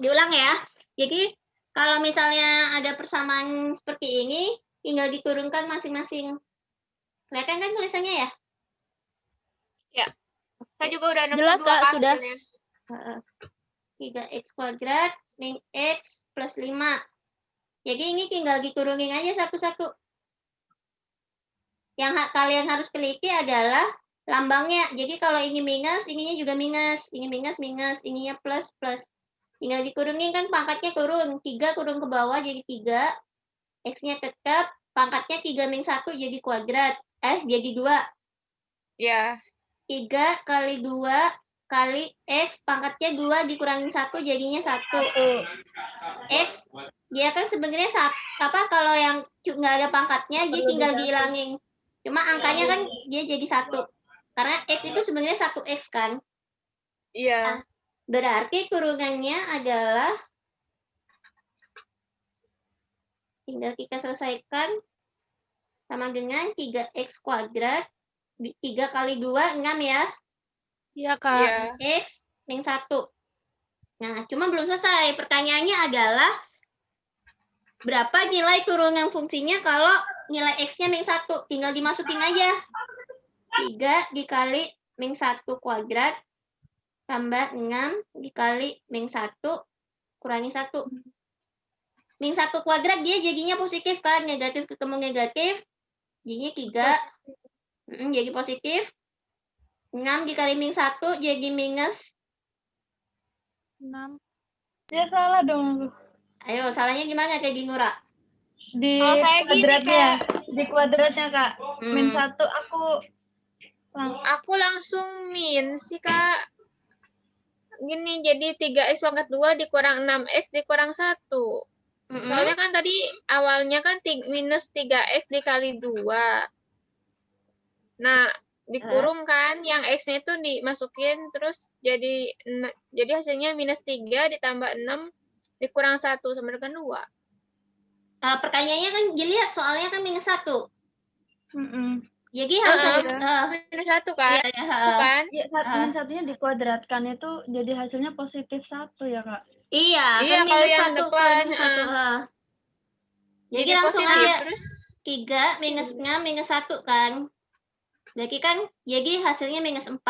Diulang ya. Jadi kalau misalnya ada persamaan seperti ini, tinggal diturunkan masing-masing. Kelihatan kan tulisannya ya? Ya. Saya juga udah nemu Jelas, dua Kak, sudah. hasilnya. 3x² min x plus 5. Jadi ini tinggal diturunin aja satu-satu. Yang kalian harus teliti adalah lambangnya. Jadi kalau ini minus, ininya juga minus. Ini minus, minus. Ininya plus, plus. Tinggal diturunin kan pangkatnya turun. 3 turun ke bawah jadi 3. X-nya tetap. Pangkatnya 3 min 1 jadi kuadrat. Jadi 2. Ya. 3 kali 2 kali X. Pangkatnya 2 dikurangi 1 jadinya 1. X. Dia kan sebenarnya kalau yang nggak ada pangkatnya, dia tinggal dihilangin. Cuma angkanya kan dia jadi 1. Karena X itu sebenarnya 1X kan. Iya. Nah, berarti turunannya adalah, tinggal kita selesaikan, sama dengan 3X kuadrat. 3 kali 2, 6 ya. Iya, Kak. Iya. X min 1. Nah, cuma belum selesai. Pertanyaannya adalah, berapa nilai turunan fungsinya kalau nilai X-nya min 1? Tinggal dimasukin aja. 3 dikali min 1 kuadrat tambah 6 dikali min 1 kurangi 1. Min 1 kuadrat dia jadinya positif kan? Negatif ketemu negatif. Jadinya 3. Jadi positif. 6 dikali min 1 jadi minus 6. Ya salah dong. Ayo, salahnya gimana Kak Ginura? Di Kalau saya gini, kuadratnya. Kak. Di kuadratnya, Kak. Min 1 Aku langsung min sih, Kak. Gini, jadi 3X pangkat 2 dikurang 6X dikurang 1. Soalnya kan tadi awalnya kan minus 3X dikali 2. Nah, dikurung kan, yang X-nya itu dimasukin, terus jadi hasilnya minus 3 ditambah 6 dikurang 1 sama dengan 2. Pertanyaannya kan dilihat soalnya kan minus 1. Jadi harus minus 1 kan? Bukan? Ya, min 1-nya dikuadratkan itu jadi hasilnya positif 1 ya, Kak? Iya, Iya, kan kalau minus yang 1 depan. minus 1. Jadi langsung positif, aja. terus 3 minus 6 minus 1 kan. Jadi kan hasilnya minus 4.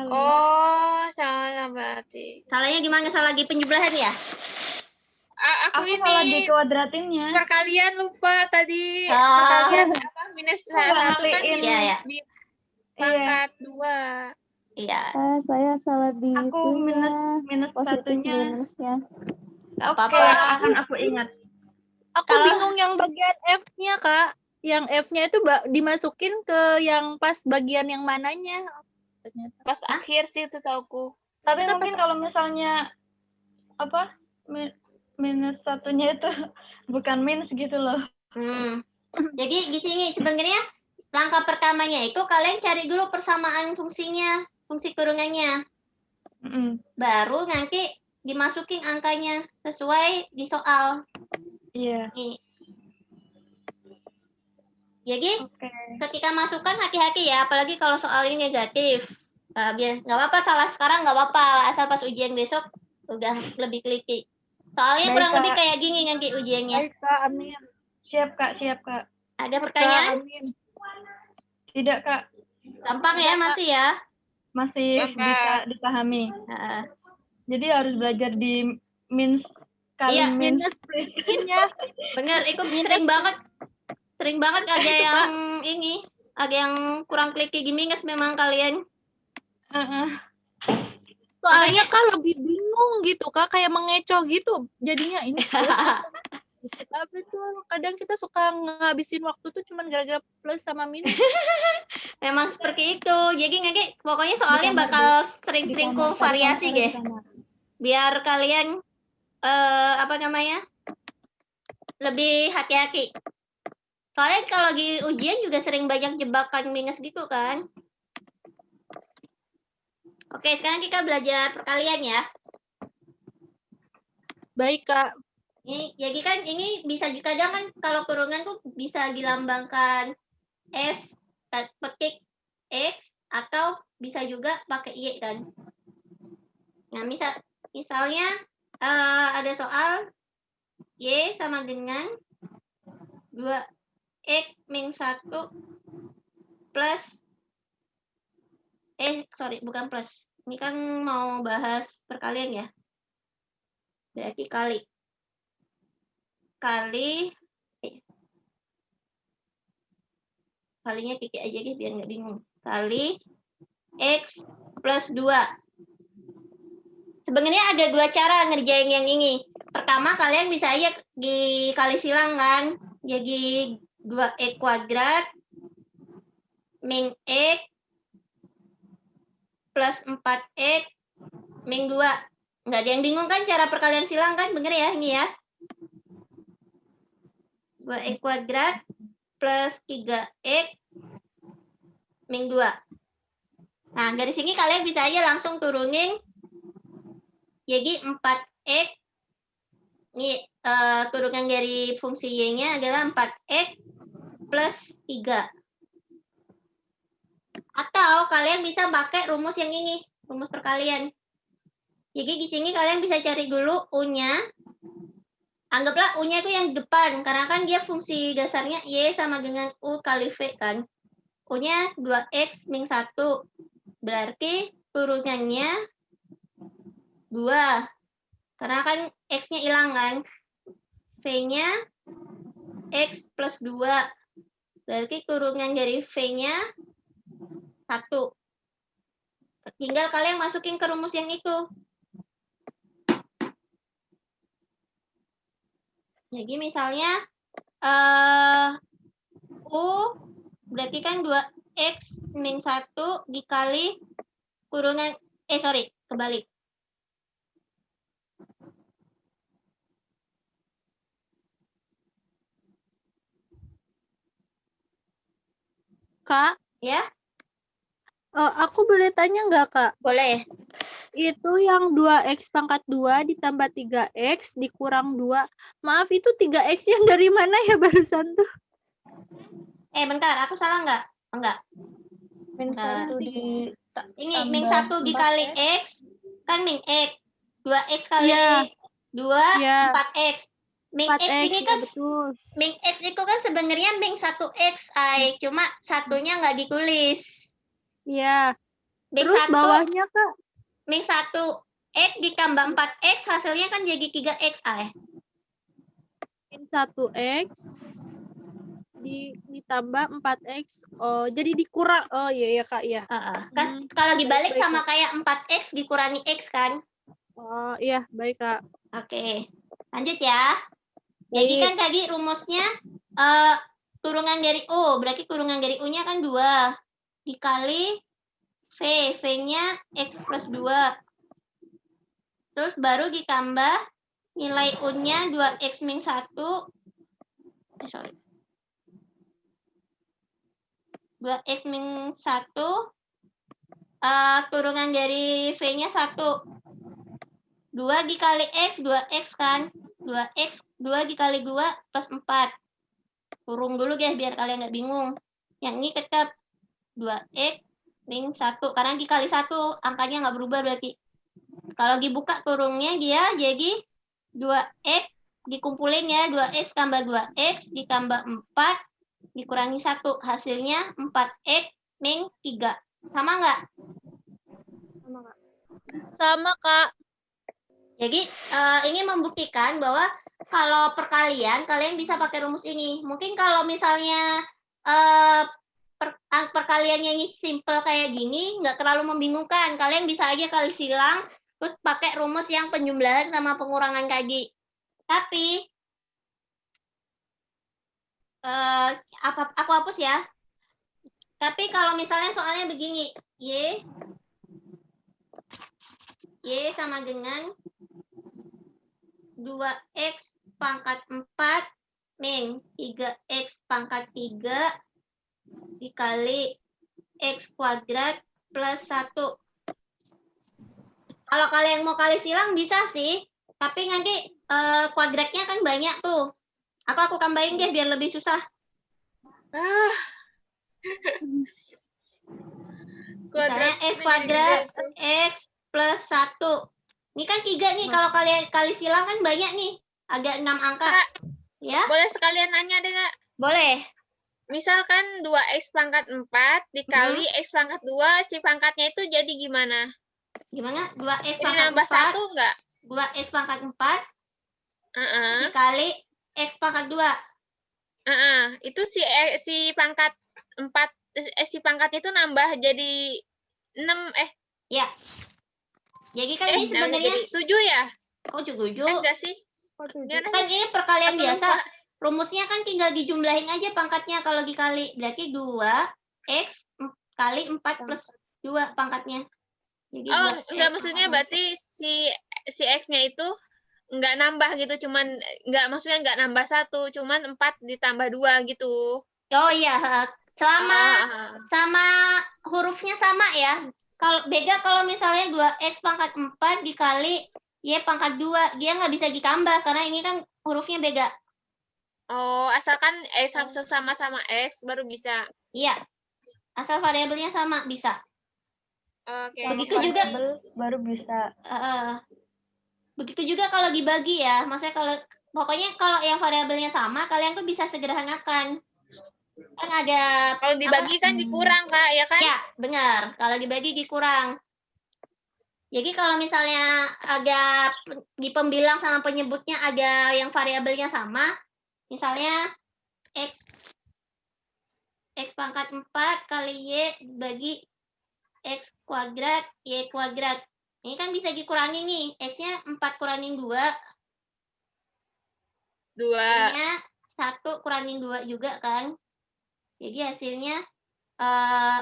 Oh, salah berarti. Salahnya gimana? Salah di penjumlahan ya? Aku ini salah di kuadratinnya. perkalian lupa tadi. Perkalian minus 1 kan di pangkat 2. Iya. Saya salah di Aku minus satunya. minusnya. Gak apa-apa. Akan aku ingat. Aku bingung yang bagian F-nya, Kak. Yang F-nya itu dimasukin ke yang pas bagian yang mananya. Ternyata. Pas akhir sih itu tauku. Tapi mungkin kalau misalnya minus satunya itu bukan minus gitu loh. Jadi di sini sebenarnya langkah pertamanya itu kalian cari dulu persamaan fungsinya, fungsi kurungannya. Baru nanti dimasukin angkanya sesuai di soal. Iya. Jadi ketika masukkan hati-hati ya, apalagi kalau soal ini negatif. Nggak apa-apa, salah sekarang nggak apa-apa, asal pas ujian besok udah lebih teliti. Soalnya kurang lebih kayak gini nanti ujiannya. Baik, Kak. Amin. Siap, Kak. Ada pertanyaan? Kak, amin. Tidak, Kak. Gampang ya, masih ya? Masih bisa dipahami. Jadi harus belajar di kali minus. Bener, itu sering banget ada yang ini, ada yang kurang kliki di minus memang kalian. Soalnya Kak lebih bingung gitu, Kak, kayak mengecoh gitu. Jadinya ini tapi tuh kadang kita suka ngabisin waktu tuh cuman gara-gara plus sama minus. Memang seperti itu. Jadi nanti pokoknya soalnya bakal sering-sering variasi deh. Biar kalian lebih hati-hati. Soalnya kalau di ujian juga sering banyak jebakan minus gitu kan. Oke, sekarang kita belajar perkalian ya. Baik, Kak. Jadi kan ini bisa juga kadang kan kalau kurungan tuh bisa dilambangkan F petik X atau bisa juga pakai Y kan. Nah, misalnya ada soal Y sama dengan 2X min 1 plus, bukan plus. Ini kan mau bahas perkalian ya. Berarti kalinya titik aja deh biar nggak bingung. Kali X plus 2. Sebenarnya ada dua cara ngerjain yang ini. Pertama, kalian bisa aja dikali silang kan. Jadi 2X kuadrat min X plus 4X min 2. Nggak ada yang bingung kan cara perkalian silang kan? Bener ya ini ya. 2X kuadrat plus 3X min 2. Nah, dari sini kalian bisa aja langsung turunin. Jadi 4X, ini turunan dari fungsi Y-nya adalah 4X plus 3. Atau kalian bisa pakai rumus yang ini, rumus perkalian. Jadi di sini kalian bisa cari dulu U-nya. Anggaplah U-nya itu yang depan, karena kan dia fungsi dasarnya Y sama dengan U kali V kan. U-nya 2X min 1. Berarti turunannya 2. Karena kan X-nya hilang kan. V-nya X plus 2. Berarti turunan dari V-nya 1. Tinggal kalian masukin ke rumus yang itu. Jadi misalnya U berarti kan 2X min 1 dikali kurungan, kebalik. Kak, Ya, aku boleh tanya nggak, Kak? boleh. Itu yang 2X pangkat 2 ditambah 3X dikurang 2. Maaf, itu 3X yang dari mana ya barusan tuh? Bentar, aku salah nggak? Enggak. Min Bentar. 1 di Ini tambah min 1 dikali 4X. X, kan min X. 2X kali Iya. 2, Iya. 4X. Min 4X, X ini ya kan, betul. min X itu kan sebenarnya min 1X, Ay. Cuma satunya nggak ditulis. Iya. Min Terus 1, bawahnya, Kak? min 1X ditambah 4X, hasilnya kan jadi 3X, Ay. Min 1X ditambah 4X. Oh, jadi dikurang. Oh, iya, Kak, ya. Kan kalau dibalik baik, sama Kak. kayak 4X dikurangi X kan? Oh, iya, baik, Kak. Oke, lanjut ya. Jadi kan tadi rumusnya turunan dari U, berarti turunan dari U-nya kan 2 dikali V, V-nya X plus 2. Terus baru ditambah nilai U-nya 2X min 1. 2X min 1. Turunan dari V-nya 1. 2 dikali X, 2X kan? 2X, 2 dikali 2 plus 4. Turun dulu guys, biar kalian nggak bingung. Yang ini tetap 2X min 1. Karena dikali 1, angkanya nggak berubah berarti. Kalau dibuka turunnya dia jadi 2X dikumpulin ya. 2X tambah 2X ditambah 4 dikurangi 1. Hasilnya 4X min 3. Sama nggak? Sama, Kak. Jadi ini membuktikan bahwa kalau perkalian kalian bisa pakai rumus ini. Mungkin kalau misalnya perkaliannya ini simple kayak gini, nggak terlalu membingungkan. Kalian bisa aja kali silang, terus pakai rumus yang penjumlahan sama pengurangan tadi. Tapi aku hapus ya. Tapi kalau misalnya soalnya begini, Y sama dengan 2X pangkat 4 min 3X pangkat 3 dikali X kuadrat plus 1. Kalau kalian mau kali silang bisa sih, tapi nanti kuadratnya kan banyak tuh. Aku tambahin deh biar lebih susah. Misalnya X kuadrat X plus 1 Ini kan 3 nih, kalau kalian kali silang kan banyak nih. Ada 6 angka. Kak, Ya, boleh sekalian nanya deh, Kak. boleh. Misalkan 2x pangkat 4 dikali x pangkat 2, si pangkatnya itu jadi gimana? Gimana? 2x Jadi pangkat nambah 4. 1 nggak? 2x pangkat 4 Heeh. dikali x pangkat 2. Itu si pangkat 4 si pangkatnya itu nambah jadi 6 Ya. Jadi kan ini nambah sebenarnya jadi 7 ya? oh 7. Enggak sih? Gimana Kan sih? ini perkalian Aku biasa. lupa. Rumusnya kan tinggal dijumlahin aja pangkatnya kalau dikali. Berarti 2x kali 4 plus 2 pangkatnya. Jadi Oh, 2x enggak, maksudnya berarti si X-nya itu enggak nambah gitu, cuman maksudnya enggak nambah 1, cuman 4 ditambah 2 gitu. Oh iya, selama Ah. sama hurufnya sama ya. Kalau beda kalau misalnya 2x pangkat 4 dikali y pangkat 2, dia nggak bisa ditambah karena ini kan hurufnya beda. Oh, asalkan sama-sama X baru bisa. Iya. Asal variabelnya sama bisa. Oke. Begitu juga baru bisa. begitu juga kalau dibagi ya. Maksudnya pokoknya kalau yang variabelnya sama, kalian tuh bisa sederhanakan. Kan ada Kalau dibagi kan dikurang, Kak, ya kan? Ya, benar. Kalau dibagi dikurang. Jadi kalau misalnya ada di pembilang sama penyebutnya ada yang variabelnya sama, misalnya x pangkat 4 kali y dibagi x kuadrat y kuadrat. Ini kan bisa dikurangi nih. X-nya 4 kurangin 2. 2. Y-nya 1 kurangin 2 juga kan. Jadi hasilnya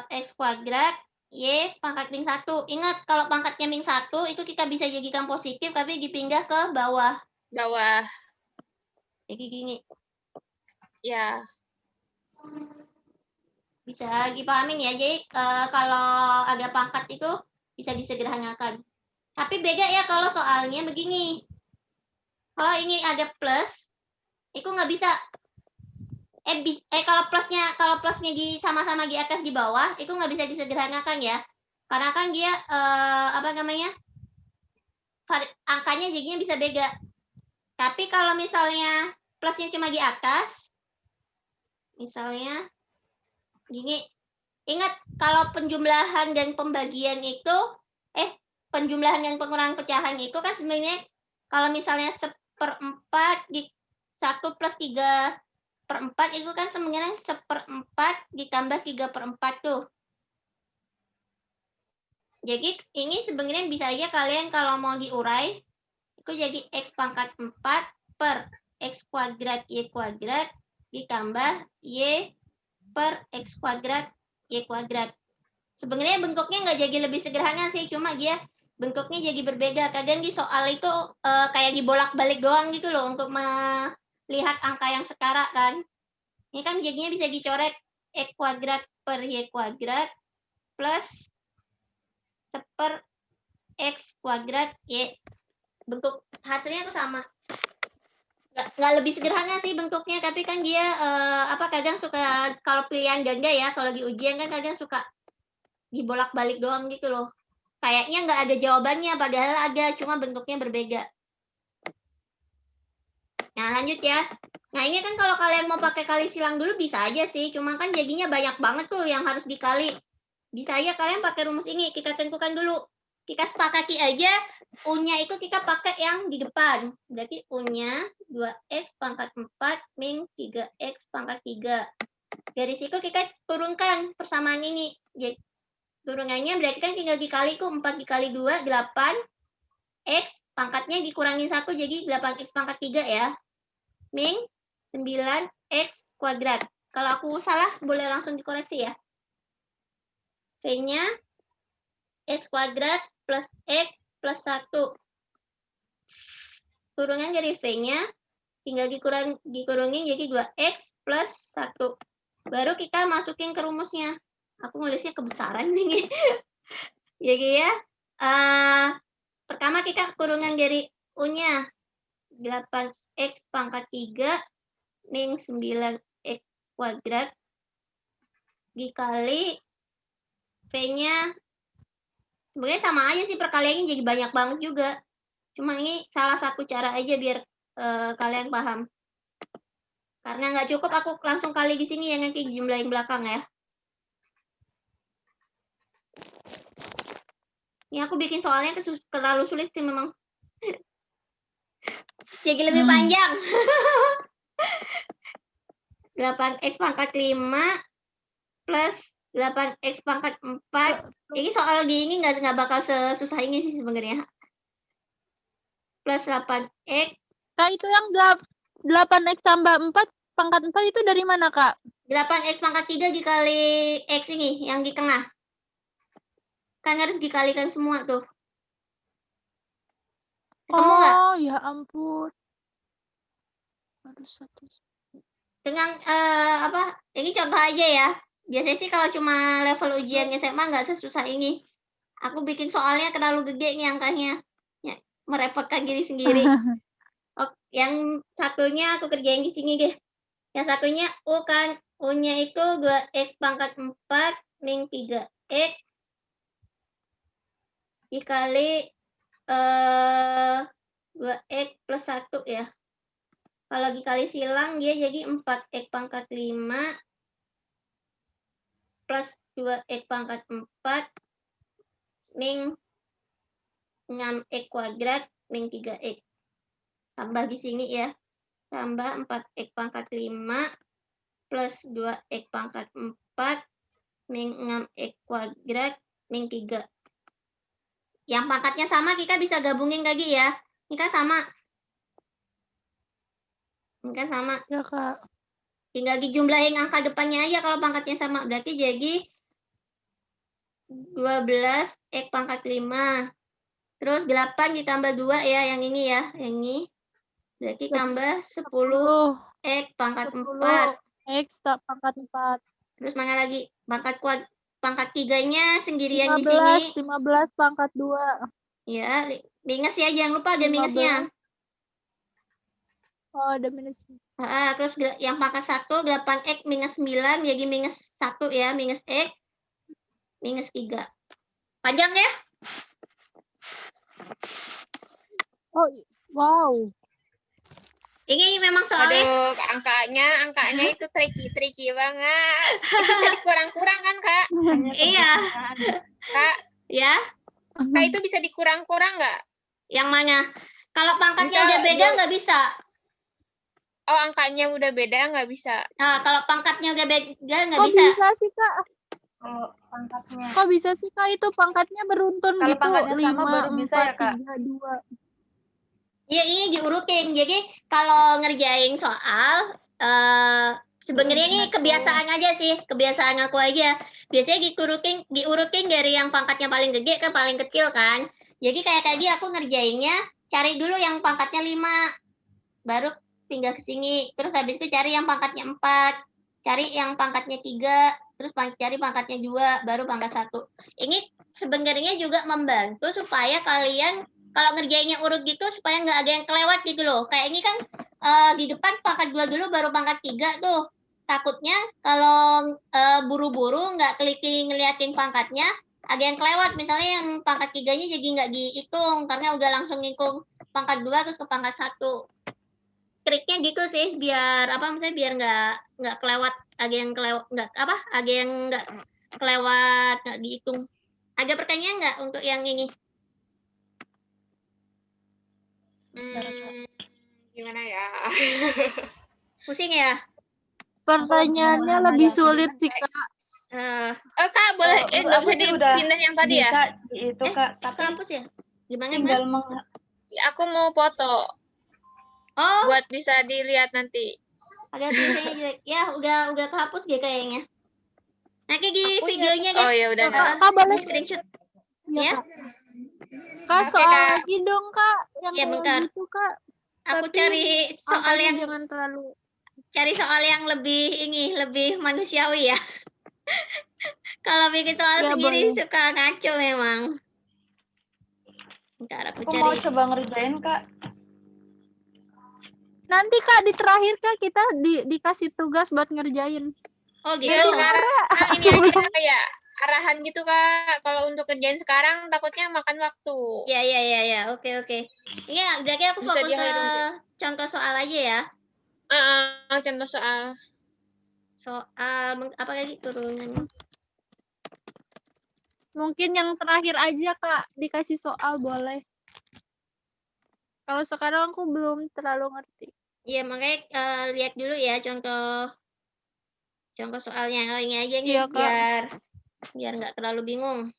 x kuadrat y pangkat min 1. Ingat, kalau pangkatnya min 1 itu kita bisa jadikan positif tapi dipindah ke bawah. Bawah. Jadi gini. Ya. Bisa dipahamin ya. Jadi kalau ada pangkat itu bisa disederhanakan. Tapi beda ya kalau soalnya begini. Kalau ini ada plus, itu nggak bisa. Kalau plusnya sama-sama di atas di bawah, itu nggak bisa disederhanakan ya. Karena kan dia angkanya jadinya bisa beda. Tapi kalau misalnya plusnya cuma di atas, misalnya gini, ingat kalau penjumlahan dan pembagian itu, penjumlahan dan pengurangan pecahan itu kan sebenarnya kalau misalnya 1/4 di 1 plus 3/4 itu kan sebenarnya 1/4 ditambah 3/4 tuh. Jadi ini sebenarnya bisa aja kalian kalau mau diurai, itu jadi x pangkat 4 per x kuadrat y kuadrat ditambah y per x kuadrat y kuadrat. Sebenarnya bentuknya nggak jadi lebih sederhana sih, cuma dia bentuknya jadi berbeda. Kadang di soal itu kayak dibolak-balik doang gitu loh untuk melihat angka yang setara kan. Ini kan jadinya bisa dicoret x kuadrat per y kuadrat plus 1 per x kuadrat y. Bentuk hasilnya itu sama. Nggak lebih sederhana sih bentuknya, tapi kan dia kadang suka kalau pilihan ganda ya, kalau di ujian kan kadang suka dibolak-balik doang gitu loh. Kayaknya nggak ada jawabannya, padahal ada, cuma bentuknya berbeda. Nah, lanjut ya. Nah, ini kan kalau kalian mau pakai kali silang dulu bisa aja sih, cuma kan jadinya banyak banget tuh yang harus dikali. Bisa aja kalian pakai rumus ini, kita tentukan dulu. Kita sepakati aja, U-nya itu kita pakai yang di depan. Berarti U-nya 2x pangkat 4 min 3x pangkat 3. Dari situ kita turunkan persamaan ini. Jadi, turunannya berarti kan tinggal dikali ku 4 dikali 2, 8. X pangkatnya dikurangin 1 jadi 8x pangkat 3 ya. Min 9x kuadrat. Kalau aku salah boleh langsung dikoreksi ya. V-nya x kuadrat plus x plus 1. Turunan dari V-nya tinggal dikurangin jadi 2x plus 1. Baru kita masukin ke rumusnya. Aku nulisnya kebesaran nih. Jadi ya, pertama kita kurungan dari U-nya 8x pangkat 3 min 9x kuadrat dikali V-nya sebenarnya sama aja sih, perkaliannya jadi banyak banget juga. Cuma ini salah satu cara aja biar kalian paham. Karena nggak cukup aku langsung kali di sini yang nanti jumlahin belakang ya. Ini aku bikin soalnya terlalu sulit sih memang. Jadi lebih panjang. 8x pangkat 5 plus 8x pangkat 4. Ini soal di ini nggak bakal sesusah ini sih sebenarnya. Plus 8x. Kak, itu yang 8x tambah 4 pangkat 4 itu dari mana, Kak? 8x pangkat 3 dikali x ini yang di tengah. Kan harus dikalikan semua tuh. Ketemu nggak? Oh, ya ampun. Aduh, satu. Dengan apa? Ini contoh aja ya. Biasanya sih kalau cuma level ujian SMA nggak sesusah ini. Aku bikin soalnya terlalu gede nih angkanya. Ya, merepotkan diri sendiri. Oke, yang satunya aku kerjain di sini deh. Yang satunya U kan. U-nya itu 2x pangkat 4 min 3x dikali 2x plus 1 ya. Kalau dikali silang dia jadi 4x pangkat 5 plus 2x pangkat 4 min 6x kuadrat min 3x. Tambah di sini ya. Tambah 4x pangkat 5 plus 2x pangkat 4 min 6x kuadrat min 3. Yang pangkatnya sama kita bisa gabungin lagi ya. Ini kan sama. Ini kan sama. Ya, Kak. Tinggal dijumlahin angka depannya aja kalau pangkatnya sama. Berarti jadi 12x pangkat 5. Terus 8 ditambah 2 ya, yang ini ya. Yang ini. Berarti tambah 10x pangkat 4. X tak pangkat 4. Terus mana lagi? Pangkat 3-nya sendirian di sini. 15 pangkat 2. Ya, minus ya, jangan lupa ada minusnya. Oh, ada minusnya. Terus yang pangkat 1, 8x minus 9, jadi minus 1 ya, minus x, minus 3. Panjang ya? Oh, wow. Ini memang soalnya. Aduh, angkanya itu tricky banget. Itu bisa dikurang-kurang kan, Kak? Iya. Kak, Ya, Kak itu bisa dikurang-kurang nggak? yang mana? Kalau pangkatnya Misal udah beda nggak bisa. Oh, angkanya udah beda nggak bisa. Nah, kalau pangkatnya udah beda nggak Kok bisa. bisa sih, Kak? Oh, pangkatnya. Kok bisa sih, Kak? Itu pangkatnya beruntun Kalau gitu. pangkatnya 5, sama baru bisa ya, 4, Kak? 3, 2. Iya, ini diurutin. Jadi kalau ngerjain soal, sebenarnya ini kebiasaan aja sih, kebiasaan aku aja. Biasanya diurutin dari yang pangkatnya paling gede ke paling kecil kan. Jadi kayak tadi aku ngerjainnya, cari dulu yang pangkatnya 5, baru pindah ke sini. Terus habis itu cari yang pangkatnya 4, cari yang pangkatnya 3, terus cari pangkatnya 2, baru pangkat 1. Ini sebenarnya juga membantu supaya kalian kalau ngerjainnya urut gitu supaya nggak ada yang kelewat gitu loh. Kayak ini kan di depan pangkat 2 dulu baru pangkat 3 tuh. Takutnya kalau buru-buru nggak kliki ngeliatin pangkatnya, ada yang kelewat. Misalnya yang pangkat 3-nya jadi nggak dihitung karena udah langsung ngitung pangkat 2 terus ke pangkat 1. Triknya gitu sih biar misalnya biar nggak kelewat, ada yang kelewat nggak kelewat nggak dihitung. Ada pertanyaan nggak untuk yang ini? Gimana ya? Pusing ya? Pertanyaannya lebih sulit sih, Kak. Kak, boleh nggak aku bisa sih udah dipindah yang tadi ya? Bisa di itu, Kak. Tapi Hapus ya? Gimana? tinggal Aku mau foto Oh, buat bisa dilihat nanti. ada tulisannya jelek. Ya, udah kehapus dia kayaknya. Nanti di videonya Oh deh. ya udah. Kak, boleh Screenshot. ya, Ya. Kak, Oke, soal Kak. lagi dong, Kak. Yang Ya, kayak bentar. gitu, Kak. Aku Tapi cari soal angkanya yang jangan terlalu. lebih manusiawi ya. Kalau bikin soal Ya, sendiri boleh. suka ngaco memang. Bentar aku aku mau cari. coba ngerjain, Kak. Nanti, Kak, di terakhir, Kak, kita dikasih tugas buat ngerjain. Oh gitu. Iya, sekarang ini aja kayak arahan gitu, Kak. Kalau untuk kerjain sekarang takutnya makan waktu. Ya. ya. Oke. Iya, berarti aku Bisa fokus ke di-hide nanti. contoh soal aja ya. Contoh soal. Soal apa lagi turunannya? Mungkin yang terakhir aja Kak, dikasih soal boleh. Kalau sekarang aku belum terlalu ngerti. Iya, makanya lihat dulu ya contoh soalnya. Ini aja nih Iya, Kak. biar nggak terlalu bingung.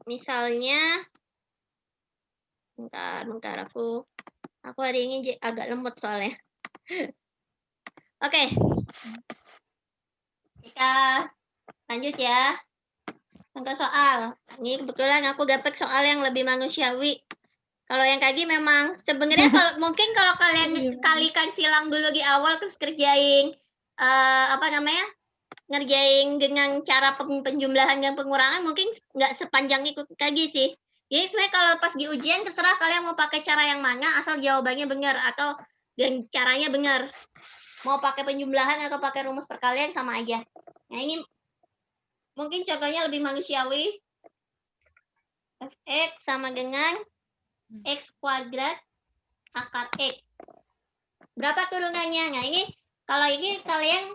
Misalnya, bentar aku hari ini agak lembut soalnya. Oke. Kita lanjut ya. Contoh soal. Ini kebetulan aku dapat soal yang lebih manusiawi. Kalau yang tadi memang sebenarnya kalau kalian kalikan silang dulu di awal terus kerjain ngerjain dengan cara penjumlahan dan pengurangan mungkin nggak sepanjang ikut tadi sih. Jadi sebenarnya kalau pas di ujian terserah kalian mau pakai cara yang mana asal jawabannya benar atau dan caranya benar. Mau pakai penjumlahan atau pakai rumus perkalian sama aja. Nah ini mungkin contohnya lebih manusiawi. Fx sama dengan x kuadrat akar x. Berapa turunannya? Nah ini kalau ini kalian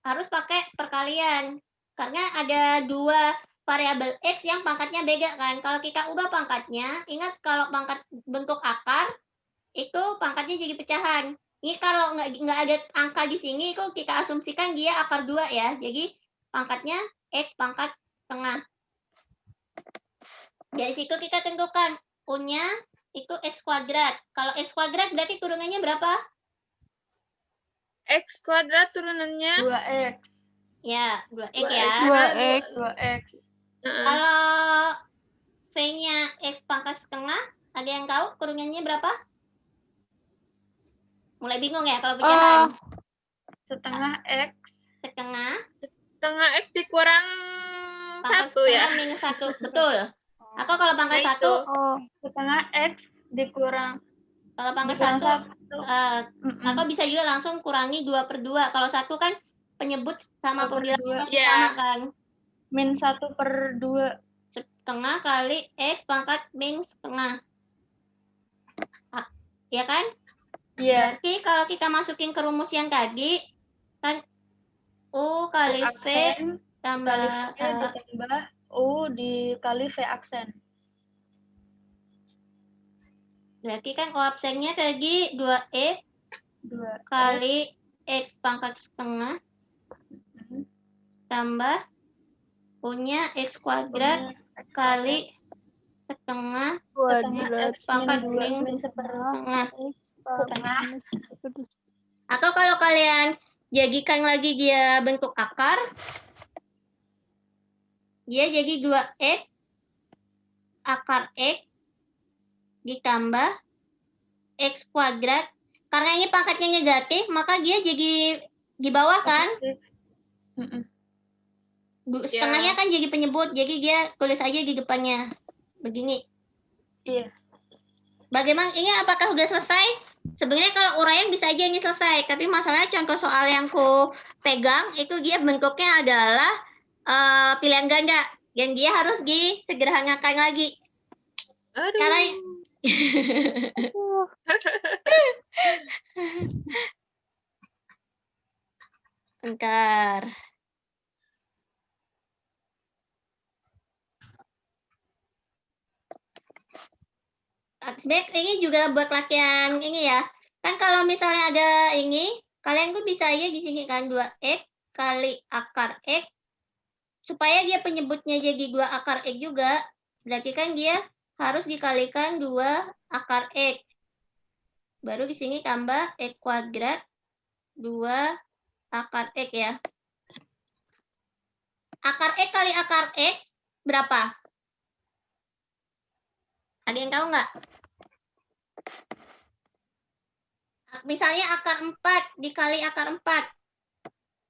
harus pakai perkalian. Karena ada dua variabel x yang pangkatnya beda kan. Kalau kita ubah pangkatnya, ingat kalau pangkat bentuk akar, itu pangkatnya jadi pecahan. Ini kalau nggak ada angka di sini, itu kita asumsikan dia akar 2 ya. Jadi pangkatnya x pangkat setengah. Dari situ kita tentukan U-nya itu x kuadrat. Kalau x kuadrat berarti turunannya berapa? X kuadrat turunannya 2x. Ya, 2x 2x. ya. 2x. 2x. Kalau V-nya x pangkat setengah, ada yang tahu turunannya berapa? Mulai bingung ya kalau pecahan. Setengah x. Setengah X dikurang pangkat 1 ya. minus 1, betul. Atau kalau pangkat Nah, 1, itu. Setengah x dikurang kalau pangkat dikurang 1, atau bisa juga langsung kurangi 2/2. Kalau 1 kan penyebut sama 2/2. pembilang Iya. sama kan. min 1/2. Setengah kali x pangkat min setengah. Ya kan? Iya. Berarti kalau kita masukin ke rumus yang tadi, kan U kali V aksen tambah kali V ditambah U dikali V aksen. berarti kan U absennya tadi 2x 2 kali x pangkat setengah tambah U-nya x kuadrat kali setengah Kuadrat pangkat min min setengah. setengah. Atau kalau kalian jadikan lagi dia bentuk akar, dia jadi 2x akar x ditambah x kuadrat. Karena ini pangkatnya negatif, maka dia jadi di bawah kan? Setengahnya kan jadi penyebut, jadi dia tulis aja di depannya. Begini. Iya. Bagaimana? Ini apakah sudah selesai? Sebenarnya kalau uraian bisa aja ini selesai, tapi masalahnya contoh soal yang ku pegang itu dia bentuknya adalah pilihan ganda, dan dia harus disederhanakan lagi. Aduh. Caranya bentar. Sebenarnya ini juga buat latihan ini ya. Kan kalau misalnya ada ini, kalian tuh bisa aja di sini kan 2x kali akar x. Supaya dia penyebutnya jadi 2 akar x juga, berarti kan dia harus dikalikan 2 akar x. Baru di sini tambah x kuadrat 2 akar x ya. Akar x kali akar x berapa? Ada yang tahu nggak? Misalnya akar 4 dikali akar 4.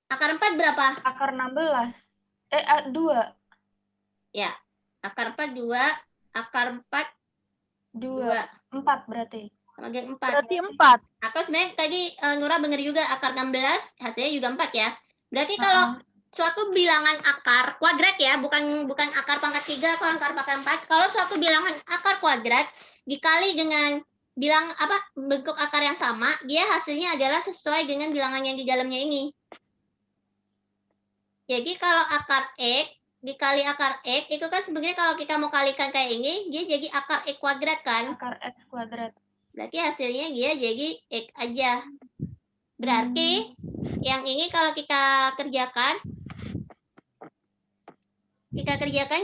Akar 4 berapa? Akar 16. 2. Ya, akar 4 2, akar 4 2. 4 berarti. Sama dengan 4. Berarti 4. Atau sebenarnya tadi Nura benar juga akar 16 hasilnya juga 4 ya. Berarti kalau suatu bilangan akar kuadrat ya, bukan akar pangkat 3 atau akar pangkat 4. Kalau suatu bilangan akar kuadrat dikali dengan bentuk akar yang sama, dia hasilnya adalah sesuai dengan bilangan yang di dalamnya ini. Jadi kalau akar X dikali akar X, itu kan sebenarnya kalau kita mau kalikan kayak ini, dia jadi akar X kuadrat kan? Akar X kuadrat. Berarti hasilnya dia jadi X aja. Berarti yang ini kalau kita kerjakan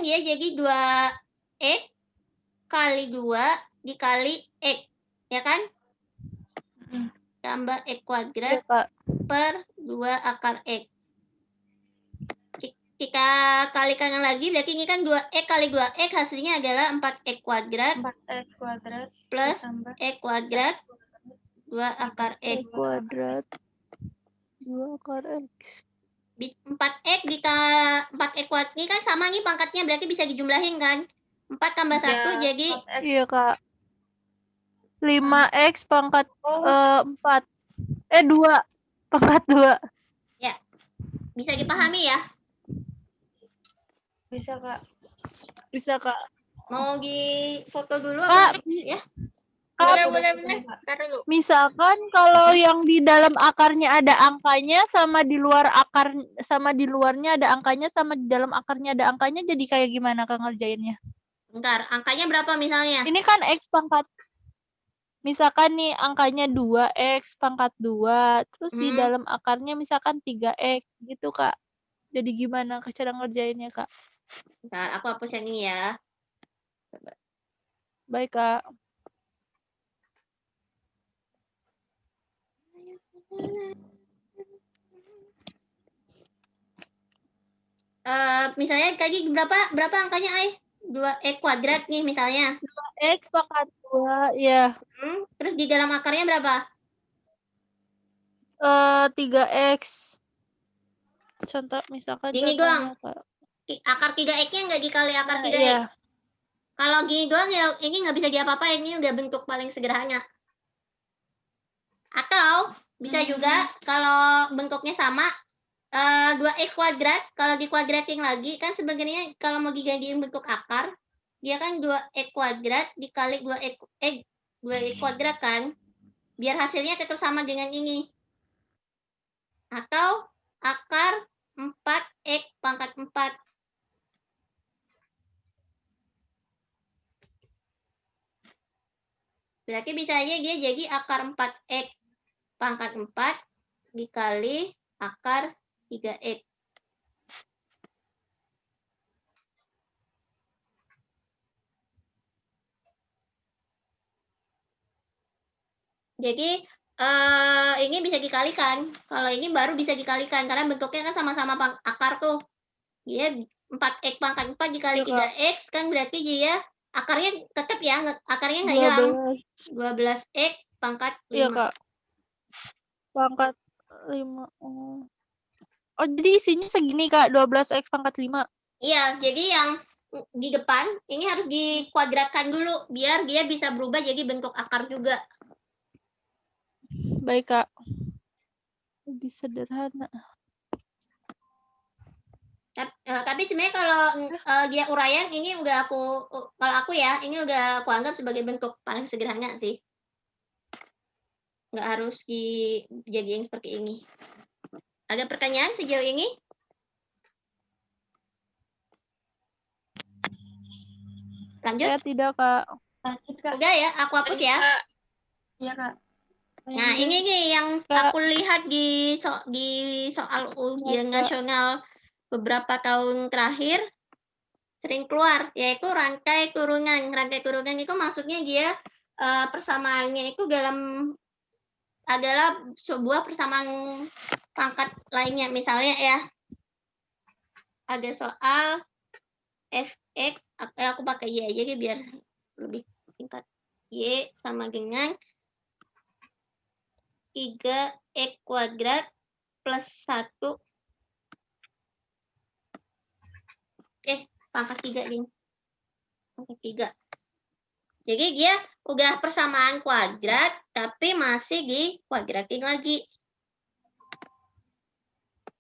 dia jadi 2X kali 2 dikali X, ya kan? Tambah X kuadrat per 2 akar X. Kita kalikan lagi, berarti ini kan 2X kali 2X hasilnya adalah 4X kuadrat. 4X kuadrat Plus ditambah X kuadrat 2 akar X. kuadrat 2 akar X. 4X dikali 4X kuadrat ini kan sama nih pangkatnya, berarti bisa dijumlahin kan? 4 tambah 1 jadi 4X. Iya, Kak. 5X pangkat 4. 2 pangkat 2. bisa dipahami ya. Bisa, Kak. Bisa, Kak. Mau di foto dulu Kak, apa? Ya. Boleh. Ntar dulu. Misalkan kalau yang di dalam akarnya ada angkanya sama di luar akar sama di luarnya ada angkanya sama di dalam akarnya ada angkanya, jadi kayak gimana Kak ngerjainnya? Bentar, angkanya berapa misalnya? Ini kan X pangkat. Misalkan nih angkanya 2X pangkat 2, terus di dalam akarnya misalkan 3X gitu, Kak. Jadi gimana cara ngerjainnya, Kak? Bentar, aku hapus yang ini ya. Baik, Kak. Misalnya tadi berapa angkanya, Ai? 2X kuadrat nih misalnya. 2X pangkat 2, ya. Terus di dalam akarnya berapa? 3X. Contoh misalkan Gini contohnya, doang. Kak. Akar 3X-nya nggak dikali akar 3X. Iya. Kalau gini doang ya ini nggak bisa diapa-apain, ini udah bentuk paling sederhana. Atau bisa juga kalau bentuknya sama, 2X kuadrat, kalau dikuadratin lagi, kan sebenarnya kalau mau dijadiin bentuk akar, dia kan 2X kuadrat dikali 2X kuadrat kan, biar hasilnya tetap sama dengan ini. Atau akar 4X pangkat 4. Berarti bisa aja dia jadi akar 4X pangkat 4 dikali akar 3X. Jadi ini bisa dikalikan. Kalau ini baru bisa dikalikan karena bentuknya kan sama-sama akar tuh. Dia 4X pangkat 4 dikali 3X kan berarti dia akarnya tetap ya, akarnya nggak hilang. 12X pangkat 5. Iya, Kak. Pangkat 5. Oh, jadi isinya segini, Kak, 12X pangkat 5. Iya, jadi yang di depan ini harus dikuadratkan dulu biar dia bisa berubah jadi bentuk akar juga. Baik, Kak. Lebih sederhana. Tapi sebenarnya kalau dia uraian ini udah kalau aku ya, ini udah aku anggap sebagai bentuk paling sederhana sih. Nggak harus dijadiin seperti ini. Ada pertanyaan sejauh ini? Lanjut? Saya tidak, Kak. Lanjut, Kak. Udah ya, aku hapus ya. Iya, Kak. Nah, ini nih yang aku lihat di soal ujian nasional beberapa tahun terakhir sering keluar, yaitu rantai turunan. Rantai turunan itu maksudnya dia persamaannya itu adalah sebuah persamaan pangkat lainnya. Misalnya ya, ada soal fx, aku pakai y aja deh biar lebih singkat. Y sama dengan 3x kuadrat plus 1 pangkat 3 nih. Pangkat 3. Jadi dia udah persamaan kuadrat tapi masih dikuadratin lagi.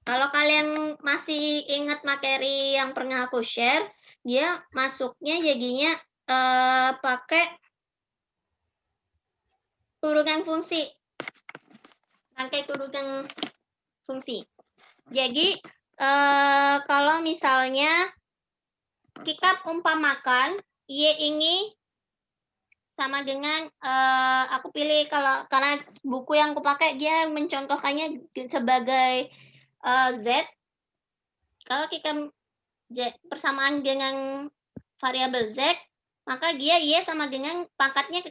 Kalau kalian masih ingat materi yang pernah aku share, dia masuknya jadinya pakai turunan fungsi. Rangkai turunan fungsi. Jadi kalau misalnya kita umpamakan Y ini sama dengan aku pilih karena buku yang aku pakai dia mencontohkannya sebagai Z. Kalau kita persamaan dengan variabel Z, maka dia Y sama dengan pangkatnya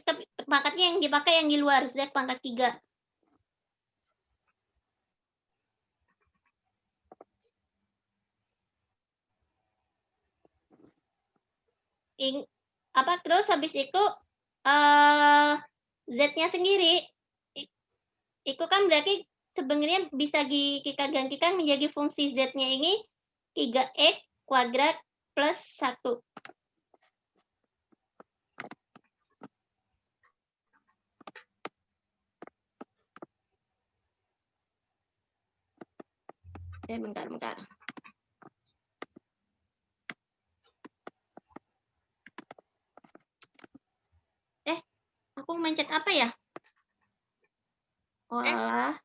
yang dipakai yang di luar Z pangkat 3. Terus habis itu Z-nya sendiri itu kan berarti sebenarnya bisa kita gantikan menjadi fungsi Z-nya ini 3x kuadrat plus 1. Bentar. Aku mencet apa ya? Walah.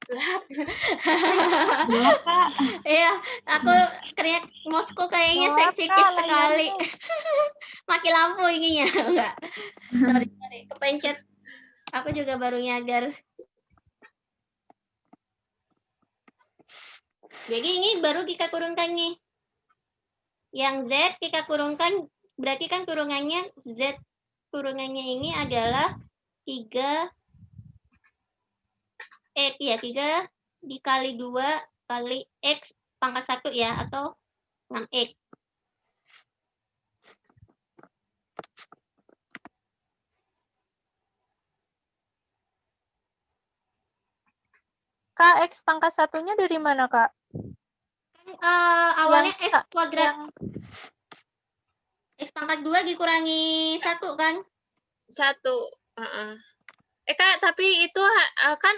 Iya, aku teriak mousku kayaknya sensitif sekali. Mati lampu ininya. Enggak. Sorry. Kepencet. Aku juga baru nyadar. Jadi ini baru kita kurungkan nih. Yang Z kita kurungkan, berarti kan kurungannya Z kurungannya ini adalah 3 dikali 2 kali X pangkat 1 ya, atau 6X. Kak, X pangkat 1-nya dari mana, Kak? Awalnya X kuadrat. X pangkat 2 dikurangi 1 kan? 1. Kak, tapi itu kan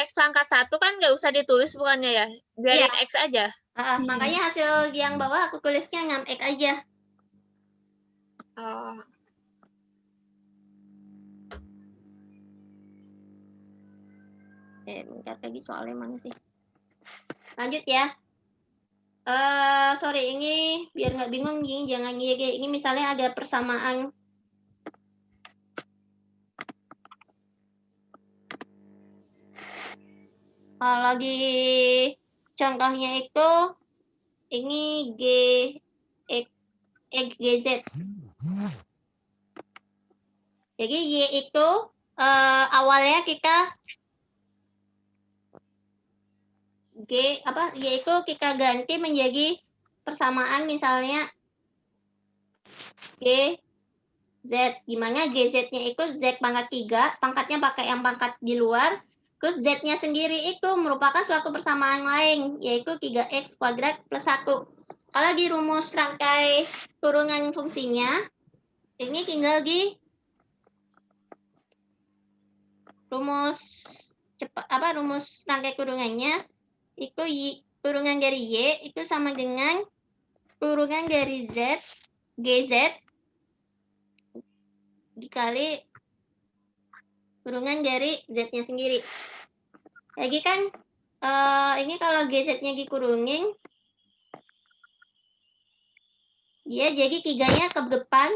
X pangkat 1 kan nggak usah ditulis bukannya ya? Biarin Iya. X aja. Makanya hasil yang bawah aku tulisnya 6X aja. Oh. Bentar lagi soalnya mana sih? Lanjut ya. Sorry, ini biar nggak bingung, ini jangan ini misalnya ada persamaan. Kalau di contohnya itu ini GZ. Jadi Y itu awalnya kita Y itu kita ganti menjadi persamaan misalnya GZ, gimana GZ-nya itu Z pangkat 3, pangkatnya pakai yang pangkat di luar, terus Z-nya sendiri itu merupakan suatu persamaan lain, yaitu 3x kuadrat plus 1. Kalau di rumus rangkai turunan fungsinya, ini tinggal di rumus rumus rangkai turunannya, itu turunan dari Y itu sama dengan turunan dari Z, GZ, dikali turunan dari Z-nya sendiri. Lagi kan, ini kalau GZ-nya dikurungin, dia jadi 3-nya ke depan,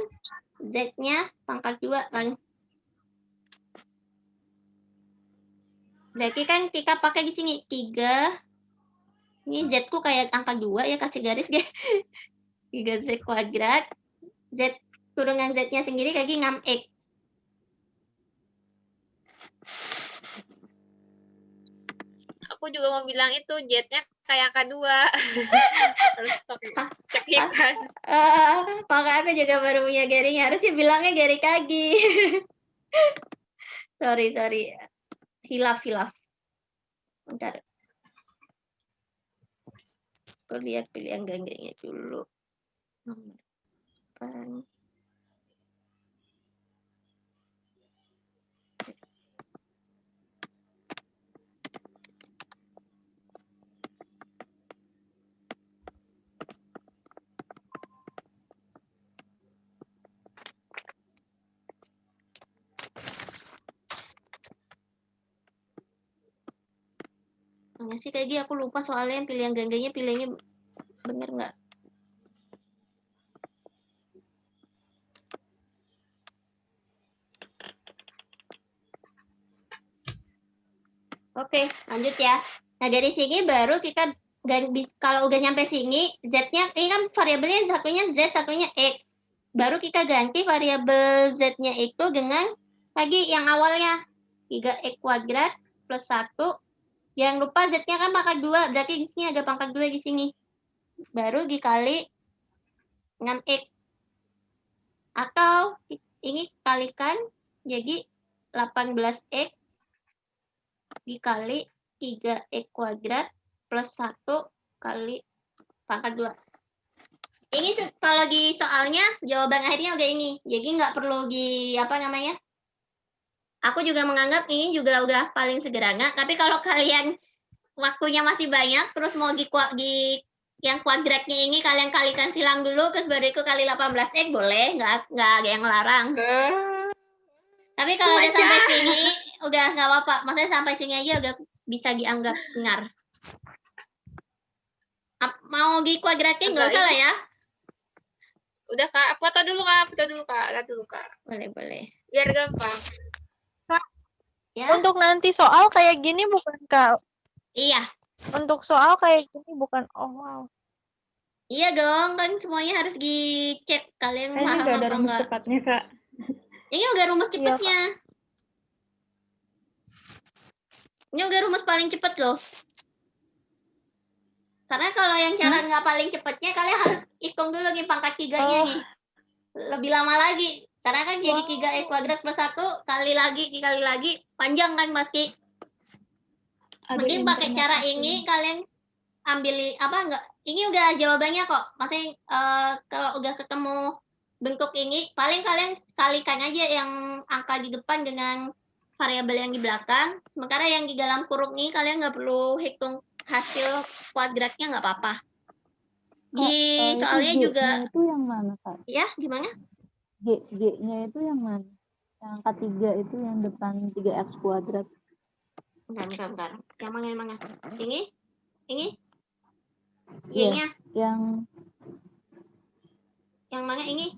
Z-nya pangkat 2 kan. Berarti kan kita pakai di sini 3. Ini Z-ku kayak angka 2 ya, kasih garis deh. 3Z kuadrat. Z turunan Z-nya sendiri lagi 6X. Aku juga mau bilang itu Z-nya kayak angka 2. Harus cekikan. Makanya aku juga baru punya garing. Harusnya bilangnya garing kaki. Sorry. Hilaf. Bentar. Aku lihat pilih yang ganggangnya dulu. Nomor 8. Kayaknya sih kayak gini, aku lupa soalnya pilihan gangganya pilihnya bener nggak? Oke, lanjut ya. Nah, dari sini baru kita kalau udah nyampe sini, Z-nya, ini kan variabelnya satunya Z, satunya X. Baru kita ganti variabel Z-nya itu dengan lagi yang awalnya 3X kuadrat plus 1. Yang lupa Z-nya kan pangkat 2, berarti di sini ada pangkat 2 di sini. Baru dikali 6X. Atau ini kalikan jadi 18X dikali 3X kuadrat plus 1 kali pangkat 2. Ini kalau di soalnya jawaban akhirnya udah ini. Jadi nggak perlu apa namanya. Aku juga menganggap ini juga udah paling sederhana. Tapi kalau kalian waktunya masih banyak, terus mau di yang kuadratnya ini kalian kalikan silang dulu, terus baru itu kali 18X boleh, nggak ada yang larang. Tapi kalau udah sampai sini, udah nggak apa-apa. Maksudnya sampai sini aja udah bisa dianggap benar. Mau di kuadratin nggak usah lah ya? Udah Kak, foto dulu Kak, lihat dulu Kak. Boleh. Biar gampang. Ya. Untuk nanti soal kayak gini bukan Kak? Iya. Untuk soal kayak gini bukan, oh wow. Iya dong, kan semuanya harus dicek kalian Ini paham nggak ada apa rumus enggak. cepatnya, Kak. Ini udah rumus Iya, cepatnya. Ini udah rumus paling cepet loh. Karena kalau yang cara nggak paling cepatnya, kalian harus hitung dulu nih pangkat 3-nya nih. Lebih lama lagi. Karena kan jadi 3x kuadrat plus 1, kali lagi, panjang kan pasti. Mending pakai cara ini, kalian ambil apa enggak? Ini udah jawabannya kok. Maksudnya kalau udah ketemu bentuk ini, paling kalian kalikan aja yang angka di depan dengan variabel yang di belakang. Sementara yang di dalam kurung ini kalian nggak perlu hitung hasil kuadratnya, nggak apa-apa. Di soalnya juga itu yang mana Kak? ya gimana? G-nya itu yang mana? Yang angka 3 itu yang depan 3x kuadrat. Bentar. Yang mana? Ini? Iya. Y-nya? Yang mana ini?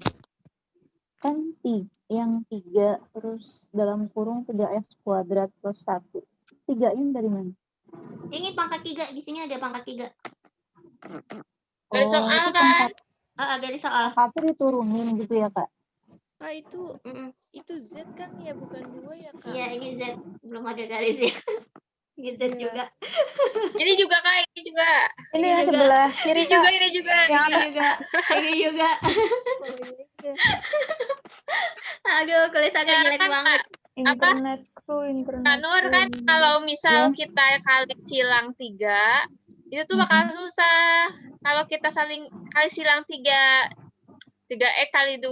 Kan yang 3 terus dalam kurung 3x kuadrat plus 1. 3-nya dari mana? Ini pangkat 3, di sini ada pangkat 3. Dari soal itu kan? Dari soal. Pangkatnya diturunin gitu ya Kak? Kak itu Z kan ya, bukan 2 ya Kak? Iya, ini Z. Belum ada garis ya. Ini Z juga. Ini juga Kak, ini juga. Ini yang sebelah kiri, Kak. Ini juga. Ini juga. Aduh, kulit aku jelek Kan, banget. Internet Kak Nur kan kalau misal kita kali silang 3, itu tuh bakal susah. Kalau kita kali silang 3x kali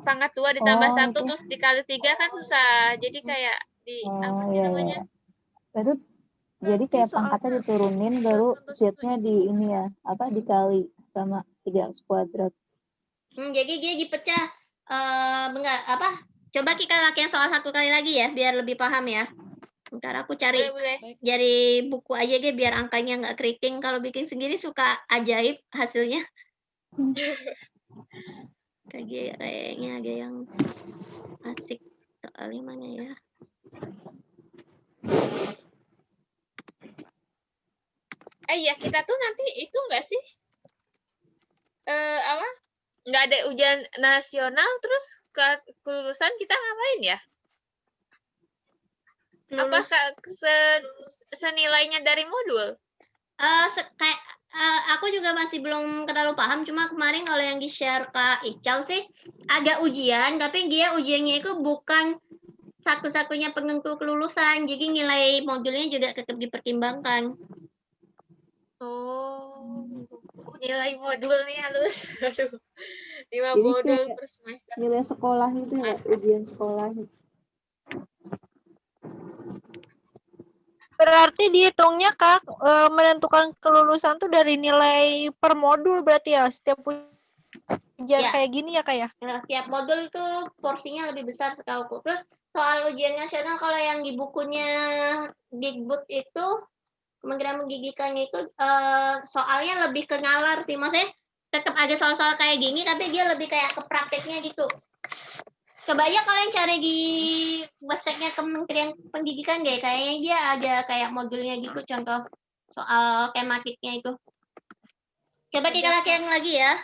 pangkat 2 ditambah 1 terus dikali 3 kan susah. Jadi kayak apa sih namanya? Itu jadi kayak pangkatnya diturunin baru Z-nya di ini ya, dikali sama 3x kuadrat. Jadi dia dipecah. Coba kita latihan soal 1 kali lagi ya, biar lebih paham ya. Ntar aku cari dari buku aja deh, biar angkanya nggak keriting. Kalau bikin sendiri suka ajaib hasilnya. Kayaknya ada yang asik. Soalnya mana ya? Ya kita tuh nanti itu nggak sih? Nggak ada ujian nasional, terus kelulusan kita ngapain ya? Apakah senilainya dari modul? Aku juga masih belum terlalu paham, cuma kemarin kalau yang di-share Kak Ical sih ada ujian, tapi dia ujiannya itu bukan satu-satunya penentu kelulusan, jadi nilai modulnya juga tetap dipertimbangkan. Nilai modul nih halus. Aduh. 5 Jadi modul per semester. Nilai sekolah itu ya, ujian sekolah. Berarti dihitungnya Kak, menentukan kelulusan tuh dari nilai per modul berarti ya, setiap ujian kayak gini ya Kak ya? Setiap modul itu porsinya lebih besar setahuku. Terus soal ujian nasional kalau yang di bukunya Big Book itu Kemungkinan menggigitkannya itu soalnya lebih ke nalar sih. Maksudnya tetap ada soal-soal kayak gini, tapi dia lebih kayak ke prakteknya gitu. Coba aja kalian cari di websitenya Kementerian Pendidikan deh. Kayaknya dia ada kayak modulnya gitu, contoh soal tematiknya itu. Coba kita latihan lagi ya.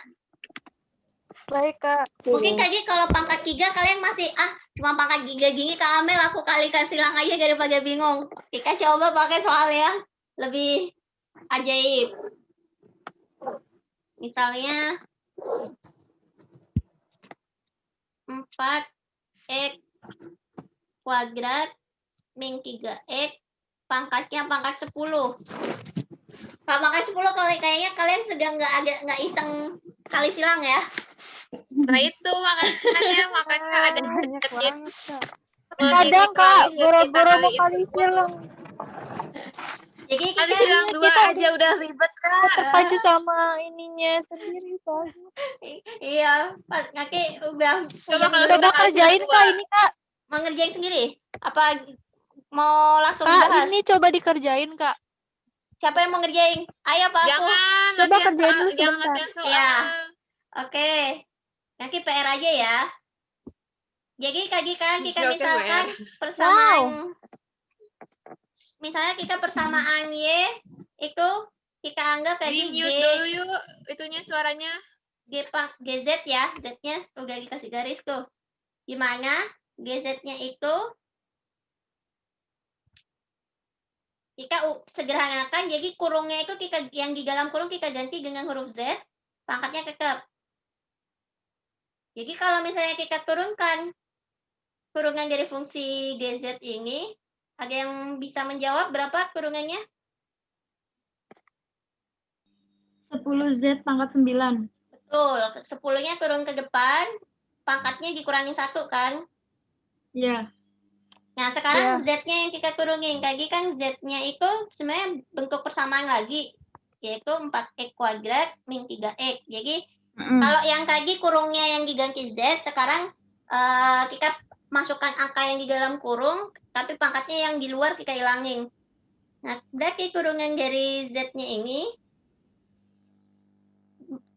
Baik, Kak. Mungkin Kak Gi kalau pangkat 3 kalian masih cuma pangkat 3 gini Kak Amel aku kalikan silang aja daripada bingung. Kita coba pakai soal yang lebih ajaib. Misalnya 4x kuadrat min 3x pangkatnya pangkat 10. Kalau pangkat 10 kayaknya kalian sedang nggak iseng kali silang ya. Nah itu makanya ada Banyak chat-chat banget, Kak. Kadang Kak, boro-boro mau kali silang. Jadi kali kita silang 2 aja udah ribet, Kak. Terpacu sama ininya sendiri soalnya. iya, pas nanti udah Coba kalau Coba kita kali silang kerjain Kak 2. ini, Kak. mau ngerjain sendiri. Apa mau langsung Kak, dibahas? ini coba dikerjain, Kak. Siapa yang mau ngerjain? Ayo Pak aku. Jangan, Coba latihan kerjain soal, dulu jangan sebentar. latihan soal. Iya. Oke. Nanti PR aja ya. Jadi kan kita Oke, misalkan persamaan misalnya kita persamaan Y itu kita anggap Di tadi mute dulu yuk, itunya suaranya. GZ ya, Z-nya udah dikasih garis tuh. Gimana GZ-nya itu kita sederhanakan, jadi kurungnya itu kita yang di dalam kurung kita ganti dengan huruf Z, pangkatnya tetap. Jadi kalau misalnya kita turunkan kurungan dari fungsi GZ ini, ada yang bisa menjawab berapa kurungannya? 10Z pangkat 9. Betul, 10-nya turun ke depan, pangkatnya dikurangin 1 kan? Iya. Nah, sekarang Z-nya yang kita turunin. Tadi kan Z-nya itu sebenarnya bentuk persamaan lagi, yaitu 4x kuadrat min 3x. Jadi, kalau yang tadi kurungnya yang diganti Z, sekarang kita masukkan angka yang di dalam kurung, tapi pangkatnya yang di luar kita hilangin. Nah, berarti kurungan dari Z-nya ini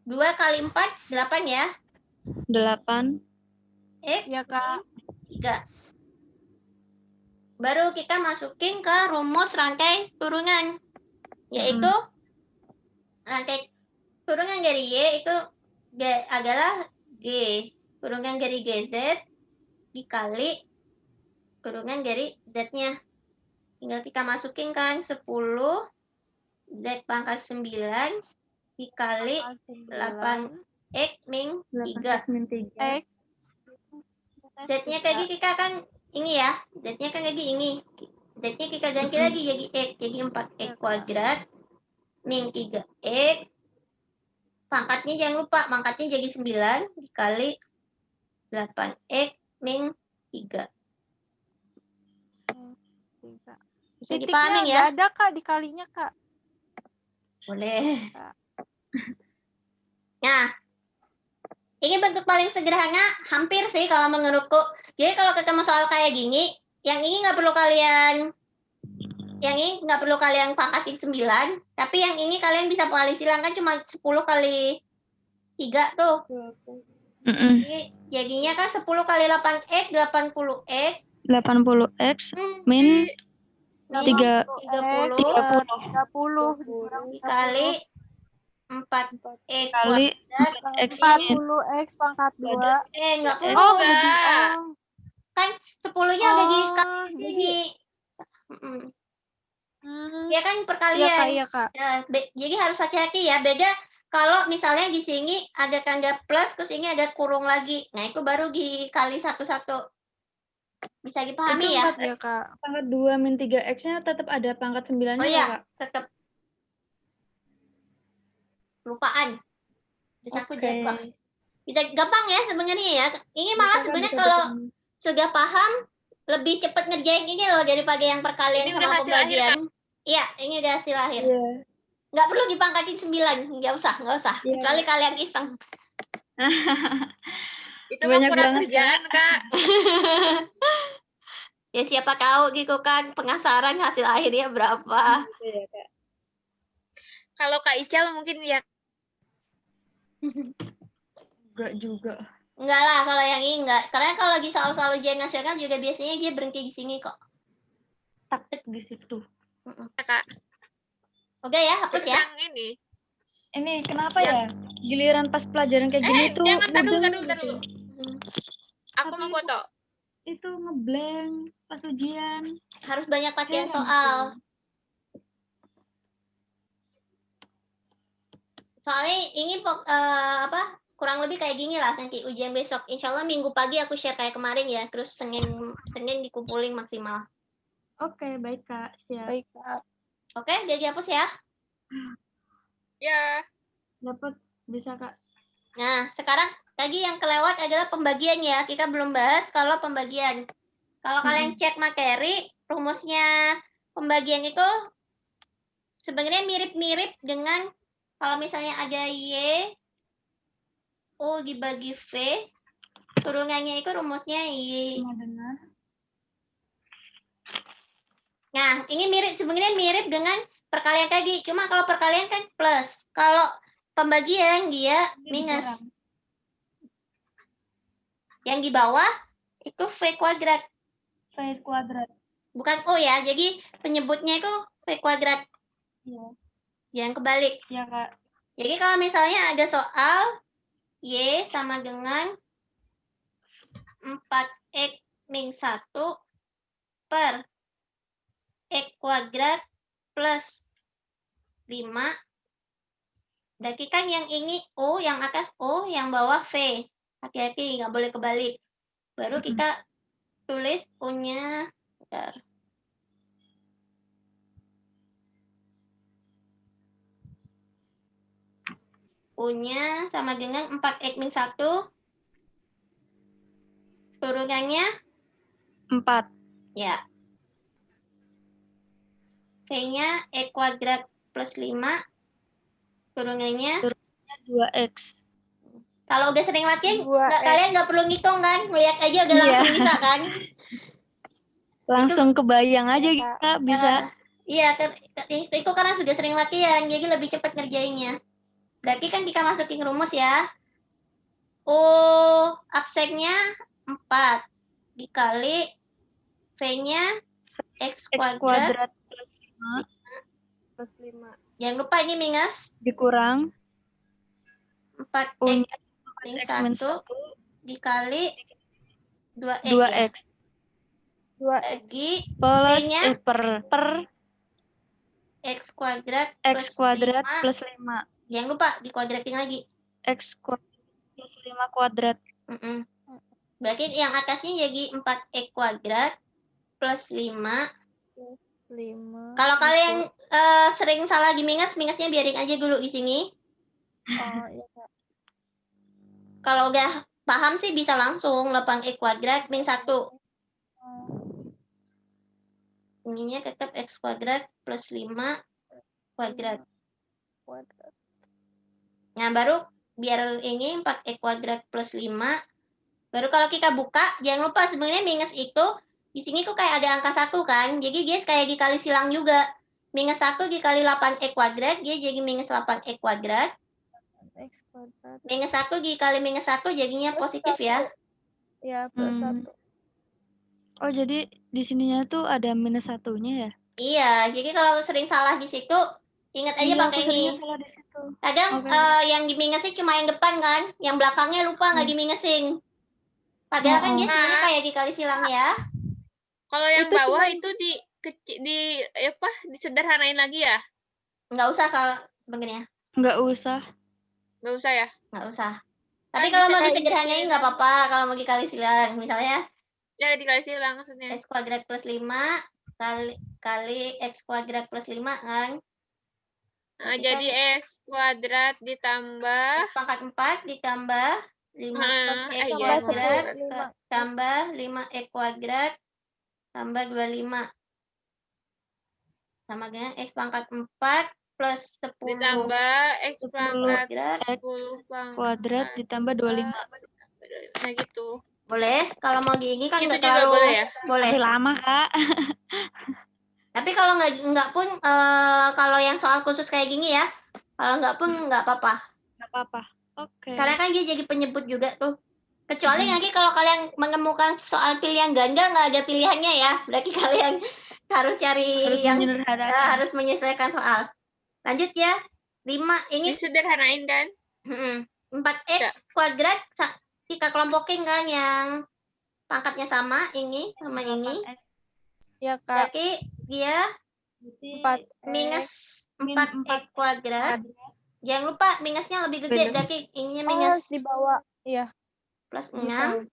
2 kali 4, 8 ya? 8. X Ya, Kak. 3. Baru kita masukin ke rumus rantai turunan, yaitu rantai turunan dari Y itu adalah G. Turunan dari GZ dikali turunan dari Z-nya. Tinggal kita masukin kan 10 Z pangkat 9 dikali 8X min 3. X. Z-nya tadi kita kan ini ya, Z-nya kan lagi ini. Z-nya kita ganti lagi jadi X, jadi 4X kuadrat min 3X. Pangkatnya jangan lupa, pangkatnya jadi 9 dikali 8X min 3. Bisa dipahamin ya? Titiknya ada, Kak, dikalinya, Kak. Boleh. Nah, ini bentuk paling sederhana, hampir sih kalau menurutku. Jadi kalau ketemu soal kayak gini, yang ini nggak perlu kalian pangkatin 9, tapi yang ini kalian bisa kali silang kan cuma 10 kali 3 tuh. Jadi jadinya kan 10 kali 8X, 80X. 80X min 30 dikali 4X kali kuadrat. 40X pangkat 2. Nggak perlu. Oh, jadi Kan 10-nya udah dikali sini. Ya kan perkalian. Iya, Kak. Ya, jadi harus hati-hati ya. Beda kalau misalnya di sini ada tanda plus, terus ini ada kurung lagi. Nah, itu baru dikali satu-satu. Bisa dipahami ya? Iya, Kak. Pangkat 2 min 3X-nya tetap ada pangkat 9-nya, Oh iya, Kak? tetap. Lupaan. Bisa aku jawab. Bisa gampang ya sebenarnya ya. Ini malah sebenarnya kalau sudah paham, lebih cepat ngerjain ini loh daripada yang perkalian Ini sama udah hasil akhir, pembagian. Iya, ini udah hasil akhir. Iya. Nggak perlu dipangkatin 9, nggak usah. Iya. Kecuali kalian iseng. Itu mah Banyak kurang banget, kerjaan, Kak. Ya siapa tahu gitu kan penasaran hasil akhirnya berapa. Kalau Kak Ical mungkin ya. Enggak juga. Enggak lah, kalau yang ini enggak. Karena kalau lagi soal-soal ujian nasional juga biasanya dia berhenti di sini kok. Taktik di situ. Kak. Oke ya, hapus ya. Yang ini. Ini kenapa ya? Giliran pas pelajaran kayak gini tuh Jangan, tar dulu, mudeng tar dulu. Aku mau foto. Itu ngeblank pas ujian. Harus banyak latihan Heran soal. tuh. Soalnya ini kurang lebih kayak gini lah nanti ujian besok. Insya Allah minggu pagi aku share kayak kemarin ya. Terus Senin dikumpulin maksimal. Oke, baik Kak. Siap. Baik, Kak. Oke, jadi hapus ya. Ya. Dapat bisa Kak. Nah, sekarang tadi yang kelewat adalah pembagian ya. Kita belum bahas kalau pembagian. Kalau kalian cek materi, rumusnya pembagian itu sebenarnya mirip-mirip dengan kalau misalnya ada Y, U dibagi V, turunannya itu rumusnya Y. Mau dengar? Nah, ini sebenarnya mirip dengan perkalian tadi. Cuma kalau perkalian kan plus. Kalau pembagian dia minus. Kurang. Yang di bawah itu V kuadrat. V kuadrat. Bukan O ya. Jadi penyebutnya itu V kuadrat. Iya. Yang kebalik. Iya Kak. Jadi kalau misalnya ada soal Y sama dengan 4X min 1 per X kuadrat plus 5. Berarti kan yang ini O, yang atas O, yang bawah V. Hati-hati, nggak boleh kebalik. Baru kita tulis O-nya. Bentar. O-nya sama dengan 4X min 1. Turunannya 4. ya. V-nya X kuadrat plus 5. Turunannya 2X. kalau udah sering latihan, 2X. kalian nggak perlu ngitung kan? Ngeliat aja udah Iya. langsung bisa kan? Langsung kebayang aja Iya, Kak, bisa. Iya, itu karena sudah sering latihan, jadi lebih cepat ngerjainnya. Berarti kan kita masukin rumus ya. O absennya 4 dikali V-nya X X kuadrat plus 5 Jangan lupa ini minus dikurang 4X O-nya min 4X min 1 dikali 2X. 2X. Ya. 2X. Lagi Plus V-nya per X kuadrat X kuadrat 5. plus 5. Jangan lupa dikuadratin lagi. X kuadrat plus 5 kuadrat. Berarti yang atasnya jadi 4X kuadrat plus 5. 5. Kalau kalian sering salah di minusnya biarin aja dulu di sini. Oh, iya, Kak. Kalau udah paham sih bisa langsung 8X kuadrat min 1. Ininya tetap X kuadrat plus 5 kuadrat. Nah, baru biar ini 4X kuadrat plus 5. Baru kalau kita buka, jangan lupa sebenarnya minus itu, di sini tuh kayak ada angka 1 kan. Jadi dia kayak dikali silang juga. Minus 1 dikali 8X kuadrat, dia jadi minus 8X kuadrat. X kuadrat. Minus 1 dikali minus 1 jadinya positif ya. Ya, plus 1. Oh, jadi di sininya tuh ada minus 1-nya ya? Iya, jadi kalau sering salah di situ, ingat aja pakai aku seringnya ini. salah di situ. Kadang yang diminusin cuma yang depan kan, yang belakangnya lupa nggak diminusin. Padahal kan dia sebenarnya kayak dikali silang ya. Kalau yang Itu bawah cuma- itu disederhanain lagi ya? Nggak usah kalau sebenarnya. Nggak usah. Nggak usah ya? Nggak usah. Tapi Kan kalau bisa mau kayak disederhanain nggak apa-apa. Kalau mau dikali silang, misalnya Ya dikali silang maksudnya. X kuadrat plus 5 kali X kuadrat plus 5 kan. Nah, jadi X kuadrat ditambah X pangkat 4 ditambah 5X iya, kuadrat lima. tambah 5X kuadrat tambah 25. Sama dengan X pangkat 4 plus 10 ditambah X pangkat kuadrat. 10 pangkat Kuadrat ditambah 25. Nah gitu. Boleh, kalau mau di ini kan Gitu nggak juga terlalu boleh ya? boleh. Masih lama, Kak. Tapi kalau nggak pun kalau yang soal khusus kayak gini ya, Kalau nggak pun nggak apa-apa. Nggak apa-apa. Oke. Karena kan dia jadi penyebut juga tuh. Kecuali nanti kalau kalian menemukan soal pilihan ganda nggak ada pilihannya ya, berarti kalian harus cari Harus yang menyederhanakan. harus menyesuaikan soal. Lanjut ya. 5 ini Disederhanain kan? 4x kuadrat kita kelompokin kan yang pangkatnya sama ini sama ini. Ya, Kak. Berarti dia 4x minus 4x kuadrat. Jangan lupa minusnya lebih gede, Minus. berarti ininya Oh, minus harus dibawa. Iya. plus 6. Ditambah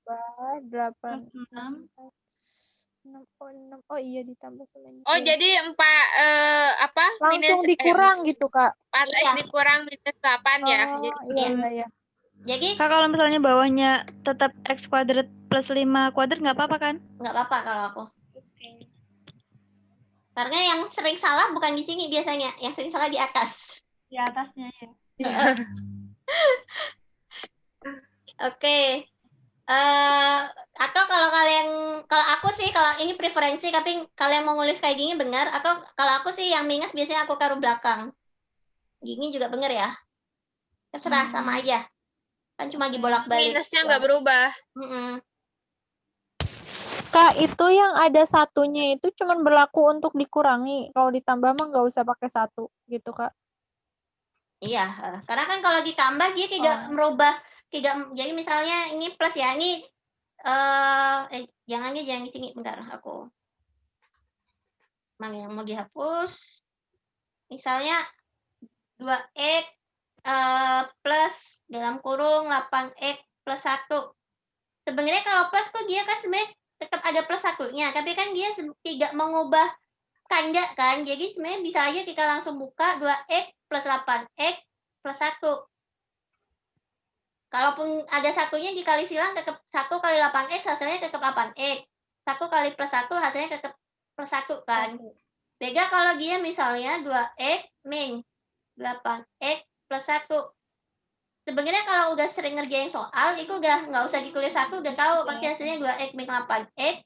8. 6. 6. Oh iya, ditambah sama ini. Oh, Iya. jadi 4 apa? Langsung minus, dikurang gitu, Kak. 4x Iya. dikurang minus 8 ya. Oh, Jadi iya. Jadi Kak, kalau misalnya bawahnya tetap x kuadrat plus 5 kuadrat nggak apa-apa kan? nggak apa-apa kalau aku. Karena yang sering salah bukan di sini biasanya, yang sering salah di atas. Di atasnya ya. Oke. Atau kalau aku sih kalau ini preferensi, tapi kalian mau nulis kayak gini benar. Atau kalau aku sih yang minus biasanya aku taruh belakang. Gini juga benar ya. Terserah sama aja. Kan cuma dibolak-balik. minusnya nggak berubah. Kak, itu yang ada satunya itu cuman berlaku untuk dikurangi. Kalau ditambah mah nggak usah pakai 1 gitu, Kak. Iya, karena kan kalau ditambah dia tidak merubah, jadi misalnya ini plus ya, ini jangan di sini, bentar aku. Mana yang mau dihapus? Misalnya 2x plus dalam kurung 8x plus 1. Sebenarnya kalau plus tuh dia kan sebenarnya tetap ada plus 1-nya, tapi kan dia tidak mengubah tanda kan. Jadi sebenarnya bisa aja kita langsung buka 2x plus 8x plus 1. Kalaupun ada satunya dikali silang tetap 1 kali 8x hasilnya tetap 8x. 1 kali plus 1 hasilnya tetap plus 1 kan. Beda kalau dia misalnya 2x min 8x plus 1. Sebenarnya kalau udah sering ngerjain soal, itu udah nggak usah ditulis 1, udah tahu pasti hasilnya 2x min 8x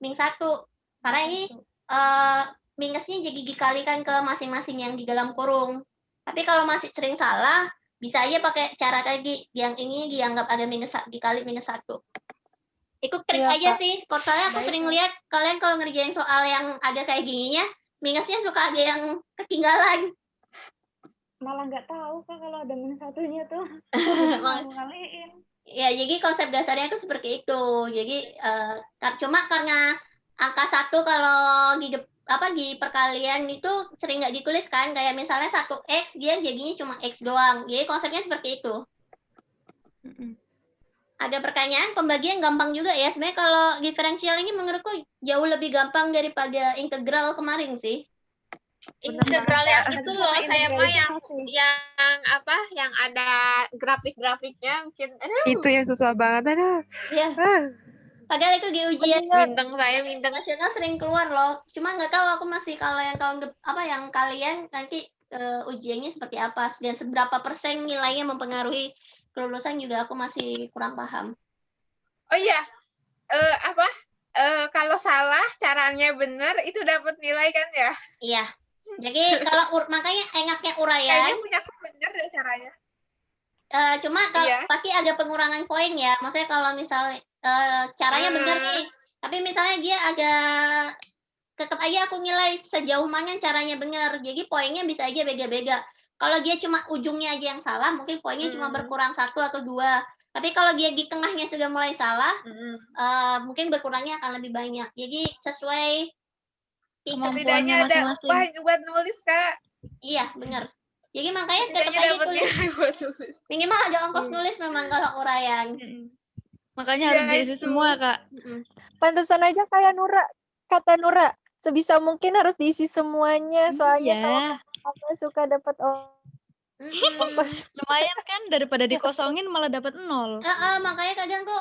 min 1. Karena ini minusnya jadi dikalikan ke masing-masing yang di dalam kurung. Tapi kalau masih sering salah, bisa aja pakai cara tadi, yang ini dianggap ada minus dikali minus 1. Itu trik aja Kak. Sih. Soalnya aku sering lihat kalian kalau ngerjain soal yang ada kayak gininya, minusnya suka ada yang ketinggalan. Malah nggak tahu Kak kalau ada minus 1-nya tuh. Ngaliin. Ya, jadi konsep dasarnya itu seperti itu. Jadi cuma karena angka 1 kalau di perkalian itu sering nggak ditulis kan, kayak misalnya 1x dia jadinya cuma x doang. Jadi konsepnya seperti itu. Ada pertanyaan, pembagian gampang juga ya. Sebenarnya kalau diferensial ini menurutku jauh lebih gampang daripada integral kemarin sih. Integral yang itu loh, saya mah yang ada grafik-grafiknya mungkin. Itu yang susah banget, Iya. Padahal itu di ujian Mindeng nasional sering keluar loh. Cuma nggak tahu aku masih kalau yang yang kalian nanti ujiannya seperti apa dan seberapa persen nilainya mempengaruhi kelulusan juga aku masih kurang paham. Oh iya, kalau salah caranya benar itu dapat nilai kan ya? Iya. Jadi kalau makanya enaknya uraian. Kayaknya punya aku benar deh caranya. Cuma pasti ada pengurangan poin ya. Maksudnya kalau misalnya caranya benar nih, tapi misalnya dia ada tetap aja aku nilai sejauh mana caranya benar. Jadi poinnya bisa aja beda-beda. Kalau dia cuma ujungnya aja yang salah, mungkin poinnya cuma berkurang 1 atau 2. Tapi kalau dia di tengahnya sudah mulai salah, mungkin berkurangnya akan lebih banyak. Jadi sesuai setidaknya ada upah buat nulis, Kak. Iya, benar. Jadi makanya tetap aja tulis. Minimal ada ongkos nulis memang kalau uraian. Makanya harus diisi semua, Kak. Pantesan aja kayak kata Nura, sebisa mungkin harus diisi semuanya. Soalnya kalau aku suka dapat ongkos. Lumayan kan, daripada dikosongin malah dapat 0. Makanya kadang tuh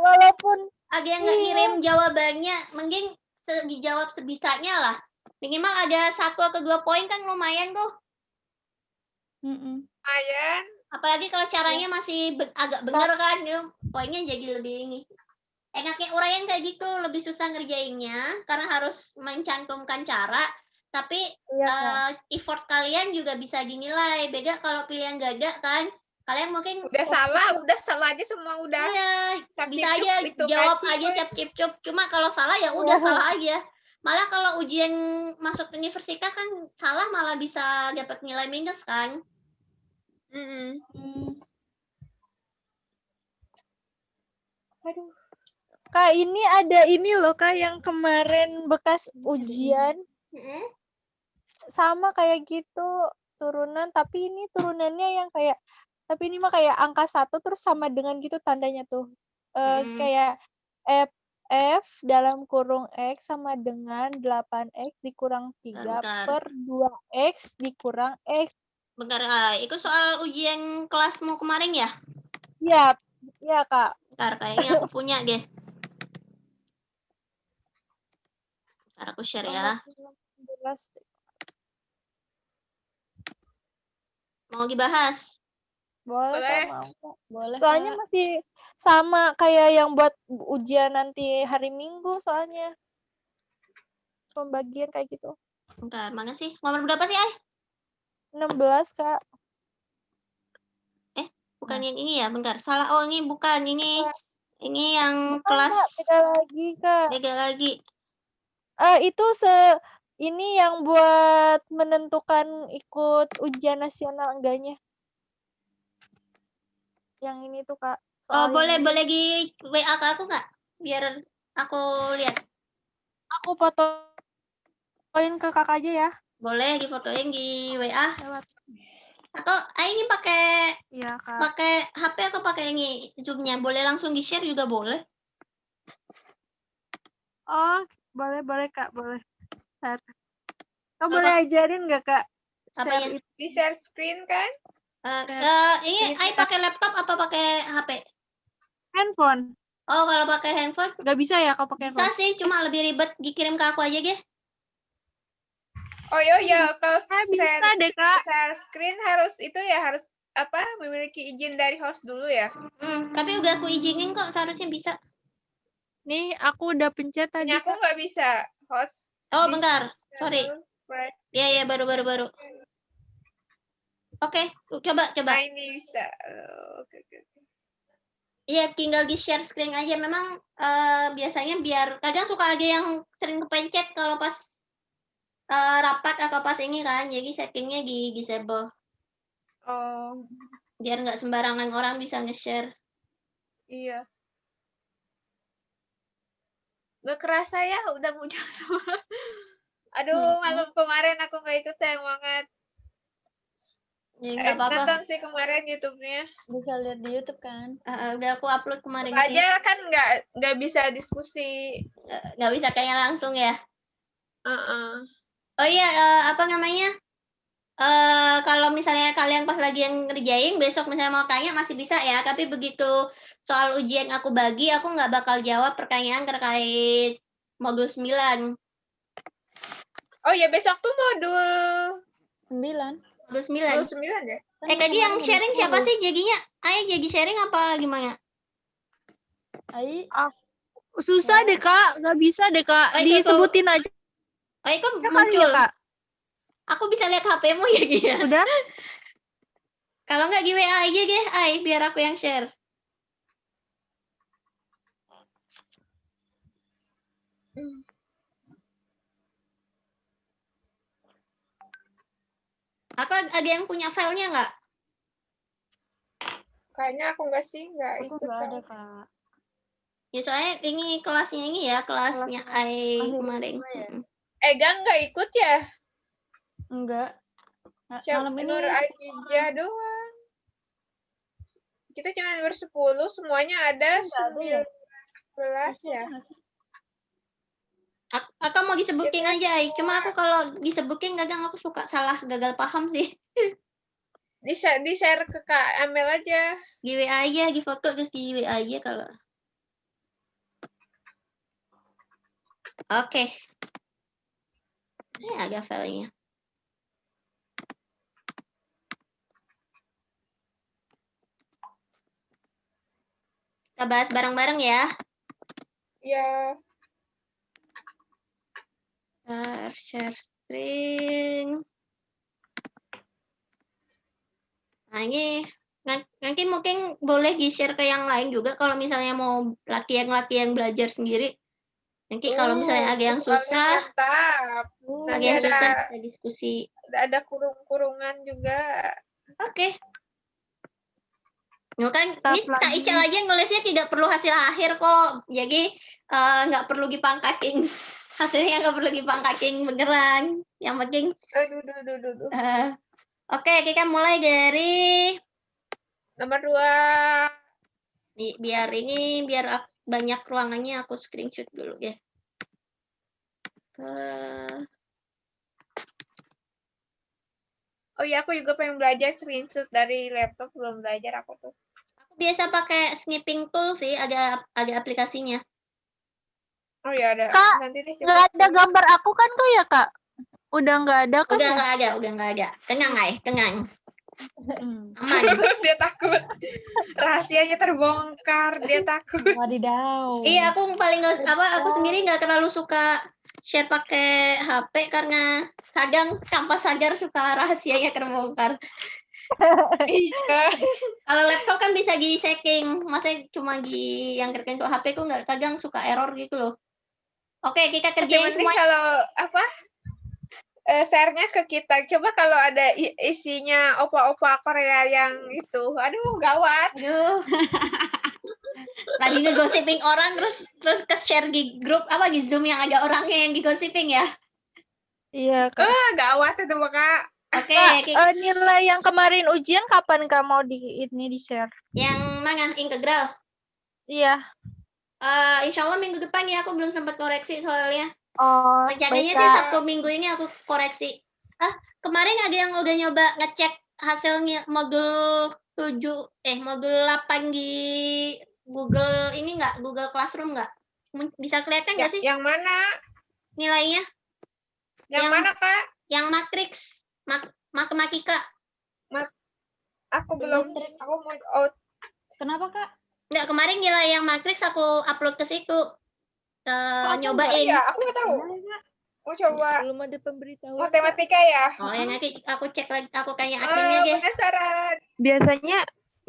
walaupun ada yang nggak ngirim jawabannya, mending dijawab sebisanya lah. Minimal ada 1 atau 2 poin kan lumayan tuh. Lumayan. Apalagi kalau caranya masih agak bener kan, poinnya jadi lebih ini. Enaknya uraian kayak gitu, lebih susah ngerjainnya karena harus mencantumkan cara. Tapi Iya, Kak. effort kalian juga bisa dinilai. Beda kalau pilihan gagak kan, kalian mungkin Udah salah aja semua udah. iya, Cap bisa cip aja cup itu jawab ngaci, aja woy. cap cip cup. Cuma kalau salah ya udah salah aja. Malah kalau ujian masuk universitas kan salah malah bisa dapat nilai minus kan. Mm-mm. Aduh. Kak, ini ada ini loh, Kak, yang kemarin bekas ujian Mm-mm. sama kayak gitu turunan, tapi ini turunannya yang kayak, tapi ini mah kayak angka 1 terus sama dengan gitu tandanya tuh. Mm-mm. Kayak F dalam kurung X sama dengan 8X dikurang 3 Bentar. per 2X dikurang X. Bentar, itu soal ujian kelasmu kemarin ya? Iya, iya, Kak. Bentar, kayaknya aku punya deh. Bentar aku share ya. Mau dibahas? Boleh, Boleh. Kak, mau, Kak. Boleh, Soalnya Kak. masih sama kayak yang buat ujian nanti hari Minggu soalnya. Pembagian kayak gitu. Bentar, mana sih? Nomor berapa sih, Ay? 16, Kak. Bukan yang ini ya, bentar. Salah. Oh, ini bukan. Ini yang Bukan, kelas Kak, beda lagi, Kak. beda lagi. Itu ini yang buat menentukan ikut ujian nasional enggaknya. Yang ini tuh, Kak. Oh, Soal boleh yang ini. boleh di WA ke aku nggak? Biar aku lihat. Aku fotoin ke Kakak aja ya. Boleh difotoin di WA. Lewat. Atau ini pakai Iya, Kak. pakai HP atau pakai ini Zoom-nya? Boleh langsung di-share juga boleh. Oh, boleh, Kak, boleh. Bentar. Kak, Apa? boleh ajarin nggak, Kak? Apanya? Share itu. Di share screen kan? Ini Ai pakai laptop apa pakai HP? Handphone. Oh, kalau pakai handphone Nggak bisa ya kalau pakai bisa handphone? sih, cuma lebih ribet dikirim ke aku aja, Ge. Oh iya, kalau Bisa deh, Kak. share screen harus itu ya, harus apa? Memiliki izin dari host dulu ya. Tapi udah aku izinin kok, seharusnya bisa. Nih, aku udah pencet tadi, Punya aku Kak. nggak bisa host. Oh, bentar. Sorry. Right. Iya, baru. Oke, coba. Nah, ini bisa. Oke. Iya, tinggal di-share screen aja. Memang biasanya biar kadang suka ada yang sering kepencet kalau pas rapat atau pas ini kan. Jadi settingnya di disable. Oh, Biar nggak sembarangan orang bisa nge-share. iya. Nggak kerasa ya, udah mau jam semua. Aduh, malam kemarin aku nggak ikut, sayang banget. Ya nggak apa-apa. Nonton sih kemarin YouTube-nya. Bisa lihat di YouTube kan? Udah aku upload kemarin sih. Aja kan nggak bisa diskusi. Nggak bisa kayak langsung ya. Oh iya, apa namanya? Kalau misalnya kalian pas lagi yang ngerjain, besok misalnya mau tanya masih bisa ya. Tapi begitu soal ujian aku bagi, aku nggak bakal jawab pertanyaan terkait modul 9. Oh ya, besok tuh modul 9. Modul 9. modul 9 ya? Kan Tadi yang kemarin sharing modul siapa 10. sih jadinya? Ayo jadi sharing apa gimana? Ai, Susah deh, Kak. Nggak bisa deh, Kak. Oh, itu tuh. Disebutin aja Kok kali muncul? ya, Kak. Aku bisa lihat HP-mu ya, Gia? Udah? Kalau nggak di WA aja deh, Ai, biar aku yang share. Aku ada yang punya filenya nggak? Kayaknya aku nggak sih, nggak aku ikut. nggak ada, soalnya. Kak. Ya soalnya ini kelasnya ini ya, kelasnya Ai akhir kemarin. kedua ya? Gang nggak ikut ya? Enggak. Siapa? Malam ini Nur Ajijah doang. Kita cuma ber-10, semuanya ada nggak ada ya? 19 ya. Aku mau disebutin Kita aja, Ai. Cuma semua- aku kalau disebutin kadang aku suka salah, gagal paham sih. Di-share ke Kak Amel aja. Di WA aja, di foto terus di WA aja kalau. Oke. Ini ada filenya. Kita bahas bareng-bareng ya. Ya, Share String. Nah, ini nanti mungkin boleh di-share ke yang lain juga kalau misalnya mau latihan belajar sendiri. Nanti kalau misalnya ada yang susah, Mantap. ada Nanti yang susah ada kita diskusi. ada kurung-kurungan juga. Oke. No, kan Tetap ini Kak lagi. Ical aja nulisnya tidak perlu hasil akhir kok. Jadi nggak perlu dipangkaking. Hasilnya nggak perlu dipangkaking beneran. Yang penting Aduh. oke, kita mulai dari Nomor 2. biar banyak ruangannya aku screenshot dulu ya. Oh iya, aku juga pengen belajar screenshot dari laptop, belum belajar aku tuh. Aku biasa pakai snipping tool sih, ada aplikasinya. Oh iya ada. Kak, Nanti deh Nggak ada gambar aku kan Kak ya Kak? Udah nggak ada kan Udah ya? nggak ada. Tenang, Ay, tenang. Hmm. Aman. Dia takut. Rahasianya terbongkar, dia takut. Wadidaw. Iya, aku sendiri nggak terlalu suka share pakai HP karena kadang tanpa sadar suka rahasianya terbongkar. Iya. Kalau laptop kan bisa di setting, masa cuma yang tertentu HP ku nggak, kadang suka error gitu loh. Oke, kita Masih kerjain mending semua. kalau share-nya ke kita. Coba kalau ada isinya opa-opa Korea yang itu. Aduh, gawat. Aduh. Lagi ngegosiping orang terus ke-share di grup di Zoom yang ada orangnya yang digosiping ya. Iya Kak. Gawat itu, Kak. Oke, Kak, nilai yang kemarin ujian kapan Kak mau di-share? yang mana? Integral. Iya. Insya Allah minggu depan ya, aku belum sempat koreksi soalnya. Oh, Rencananya baik, sih Kak. Sabtu minggu ini aku koreksi. Kemarin ada yang udah nyoba ngecek hasilnya modul 8 di Google ini nggak? Google Classroom nggak? Bisa kelihatan nggak sih Yang mana? nilainya? Yang mana, Kak? Yang matriks, matematika. Aku belum. Aku mau out. Kenapa, Kak? Nggak, kemarin nilai yang matriks aku upload ke situ. aku Nyobain. Iya, aku nggak tahu. Mau coba Belum ada pemberitahuan. matematika ya? Oh, ya nanti aku cek lagi, aku tanya Ah, adminnya deh. penasaran.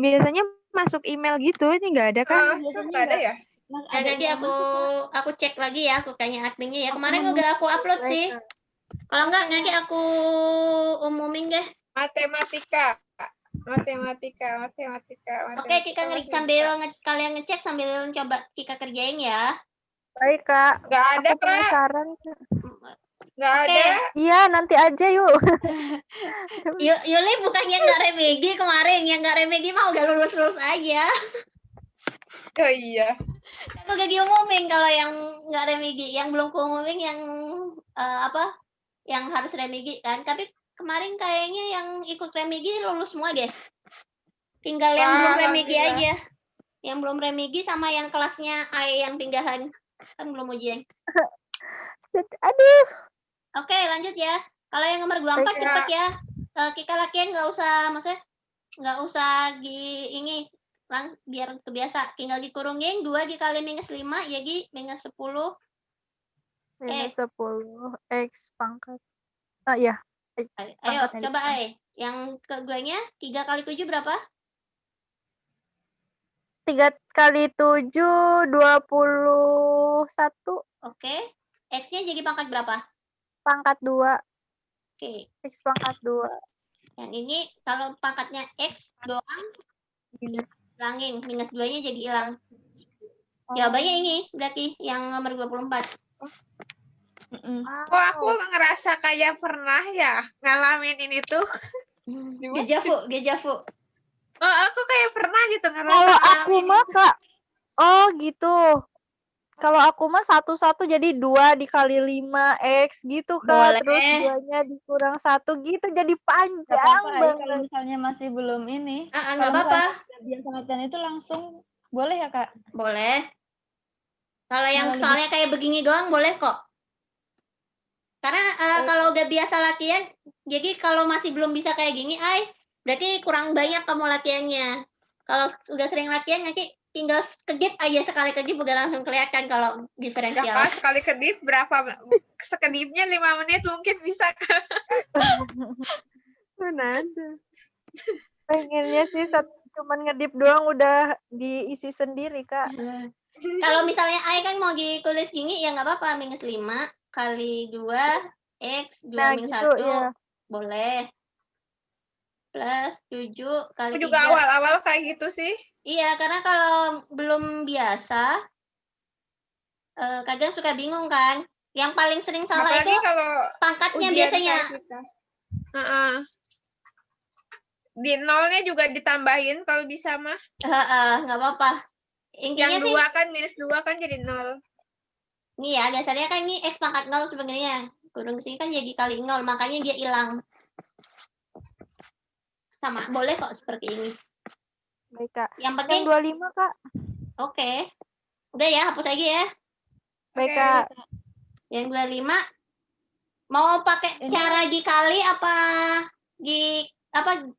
Biasanya masuk email gitu, ini nggak ada kan? Kok nggak ada ya? Ya, nanti aku cek lagi ya, aku tanya adminnya ya. Kemarin udah aku upload sih. Kalau enggak nanti aku umumin deh. Matematika. Oke, kita kalian ngecek sambil coba kita kerjain ya. Baik, Kak. Nggak ada, Aku Kak. penasaran. Nggak Oke. ada. Iya, nanti aja yuk. Yuli bukannya nggak remedi kemarin, yang nggak remedi mah udah lulus aja. Oh iya. Aku gak diumumin kalau yang nggak remedi, yang belum kuumumin yang yang harus remedi kan. Tapi kemarin kayaknya yang ikut remedi lulus semua deh. Tinggal yang belum remedi aja. Yang belum remedi sama yang kelasnya A yang pindahan. Kan belum ujian. Aduh. Oke, lanjut ya. Kalau yang nomor 24 cepet ya. Kita latihan nggak usah biar kebiasa. Tinggal dikurungin 2 dikali -5 jadi -10. -10 X pangkat. Iya. Ayo, coba yang keduanya 3 kali 7 berapa? 3 kali 7 21. Oke. X-nya jadi pangkat berapa? Pangkat 2. Oke. X pangkat 2. Yang ini kalau pangkatnya X doang hilangin, -2-nya jadi hilang. Jawabannya ini berarti yang nomor 24. Kok aku ngerasa kayak pernah ya ngalamin ini tuh. Gejavu. Oh, aku kayak pernah gitu ngerasa. Kalau aku mah Kak, gitu. Kalau aku mah 1 jadi 2 dikali 5X gitu Kak. Boleh. Terus 2-nya dikurang 1 gitu jadi panjang banget. banget. Kalau misalnya masih belum ini, Nggak apa-apa. Biasa latihan itu langsung boleh ya Kak? Boleh. Kalau yang soalnya kayak begini doang boleh kok. Karena kalau udah biasa latihan, jadi kalau masih belum bisa kayak gini, berarti kurang banyak kamu latihannya. Kalau udah sering latihan nanti tinggal kedip aja, sekali kedip udah langsung kelihatan kalau Ya diferensial. Kak, sekali kedip sekedipnya 5 menit mungkin bisa Kak. Mana ada. Pengennya sih cuman ngedip doang udah diisi sendiri, Kak. Kalau misalnya I kan mau ditulis gini ya nggak apa-apa, -5 kali 2 X 2 Nah, min gitu 1 ya. boleh. Plus 7 kali Aku juga 3. awal-awal kayak gitu sih. Iya, karena kalau belum biasa, kadang suka bingung kan. Yang paling sering salah Apalagi itu kalau pangkatnya ujian biasanya. kayak kita. Heeh. Di nolnya juga ditambahin kalau bisa mah. Nggak apa-apa. Intinya Yang sih, 2 kan -2 kan jadi 0. nih ya, dasarnya kan ini X pangkat 0 sebenarnya. Kurung sini kan jadi kali 0, makanya dia hilang. Sama, boleh kok seperti ini. Baik, Kak. Yang penting, Yang 25, Kak. oke. Udah ya, hapus aja ya. Baik, Oke. Kak. Yang 25, mau pakai cara dikali apa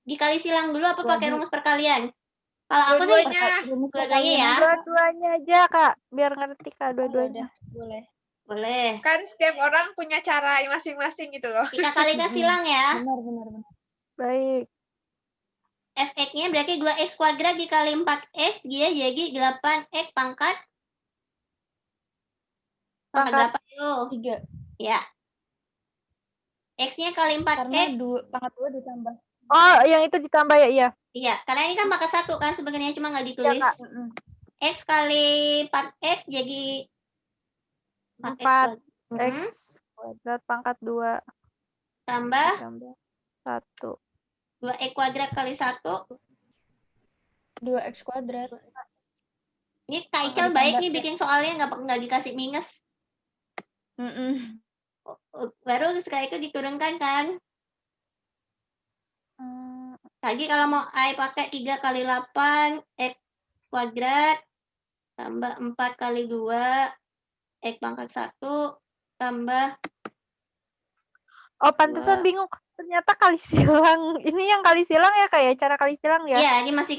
dikali silang dulu apa pakai rumus perkalian? Kalau aku sih Dua-duanya. dua-duanya ya. Dua-duanya aja, Kak. Biar ngerti, Kak, dua-duanya. Boleh. Boleh. Kan setiap orang punya cara masing-masing gitu loh. Kita kalikan silang ya. Benar. Baik. Fx-nya berarti 2x kuadrat dikali 4x, dia jadi 8x pangkat berapa tuh? 3. Ya. X-nya kali 4x. Karena pangkat 2 ditambah. Oh, yang itu ditambah ya, iya. Iya, karena ini kan pangkat 1 kan sebenarnya cuma nggak ditulis. Kak. X kali 4x jadi 4 kuadrat. X kuadrat pangkat 2 Tambah 1. 2x kuadrat kali 1. 2x kuadrat. Ini Kak Ical baik nih bikin soalnya nggak dikasih minus. Baru sekali itu diturunkan kan. Lagi kalau mau I pakai 3 kali 8 X kuadrat tambah 4 kali 2 X pangkat 1 tambah. Oh, pantesan bingung. Ternyata kali silang. Ini yang kali silang ya, kayak cara kali silang ya? Iya, ini masih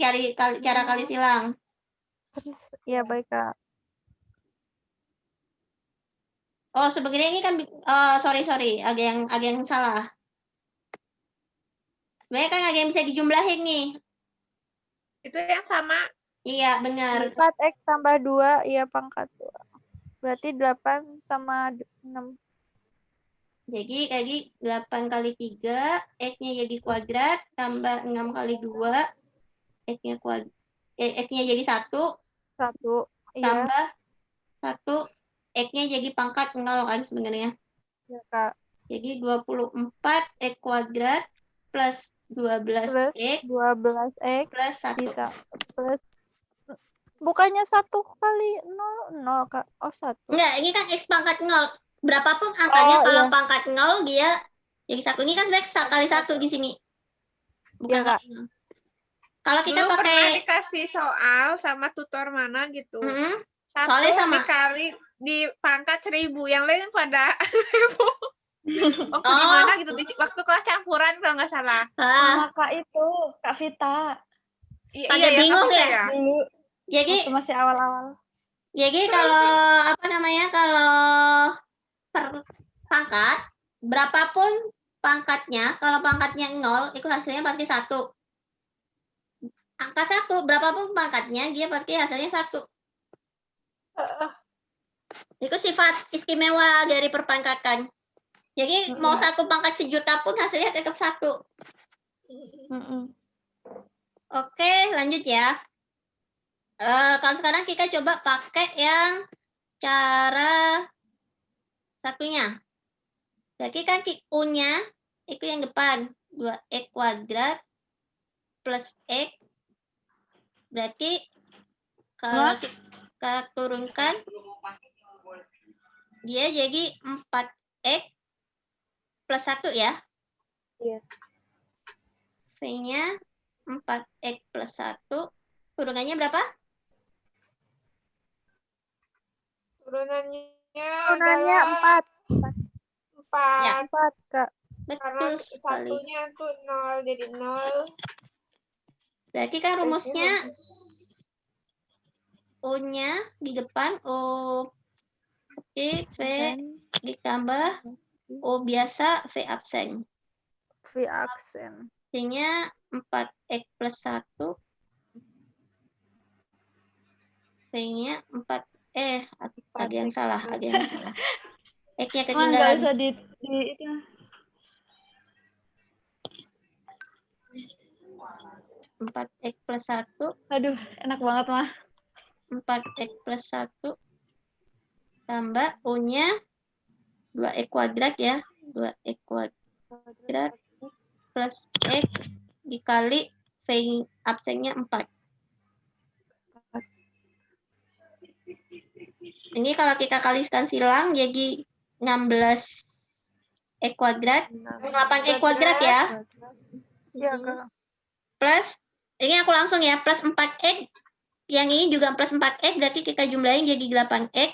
cara kali silang. Iya, baik, Kak. Oh, sebenarnya ini kan sorry, ada yang salah. Sebenarnya kan ada yang bisa dijumlahin nih. Itu yang sama. Iya, benar. 4x tambah 2, iya pangkat 2. Berarti 8 sama 6. Jadi 8 kali 3, X-nya jadi kuadrat, tambah 6 kali 2, X-nya X-nya jadi 1, 1, iya. tambah 1, X-nya jadi pangkat 0 kan sebenarnya. Iya, Kak. Jadi 24 X kuadrat plus 12X 12x plus 1. plus bukannya 1 kali 0, Kak. Oh, 1. Enggak, ini kan X pangkat 0. Berapapun angkanya, kalau iya. pangkat 0 dia jadi 1. Ini kan sebenarnya kali 1 di sini. Bukan Iya, Kak. kali 0. Kalau kita Dulu pernah pakai dikasih soal sama tutor mana gitu. soalnya 1 sama. dikali di pangkat 1000. Yang lain pada waktu di mana gitu. Waktu kelas campuran kalau nggak salah. Sama Kak itu, Kak Vita. Pada Iya, bingung Kak Vita ya? Dulu Jadi waktu masih awal-awal. kalau kalau per pangkat, berapapun pangkatnya, kalau pangkatnya 0, itu hasilnya pasti 1. Angka 1, berapapun pangkatnya, dia pasti hasilnya 1. Itu sifat istimewa dari perpangkatan. Jadi mau 1 pangkat sejuta pun hasilnya tetap 1. Oke, lanjut ya. Kalau sekarang kita coba pakai yang cara satunya. Jadi kan U-nya itu yang depan, 2x kuadrat plus x. Berarti kalau kita turunkan, dia jadi 4x plus 1 ya. Iya. V-nya 4x plus 1. Turunannya berapa? Turunannya Turunannya 4. 4. Ya. 4, Kak. Karena Betul sekali. satunya tuh 0 jadi 0. Berarti kan rumusnya O-nya di depan, O ketik, V ditambah O biasa, V absen. V aksen. Hasilnya 4X plus 1. V-nya 4. Ada yang salah. X-nya Nggak ketinggalan. usah di itu. 4X plus 1. Aduh, enak banget mah. 4X plus 1. Tambah O-nya 2X kuadrat ya. 2X kuadrat plus X dikali V absennya 4. Ini kalau kita kalikan silang jadi 16 X kuadrat. 8X kuadrat ya. Iya, Kak. Plus, ini aku langsung ya, plus 4X. Yang ini juga plus 4X, berarti kita jumlahin jadi 8X.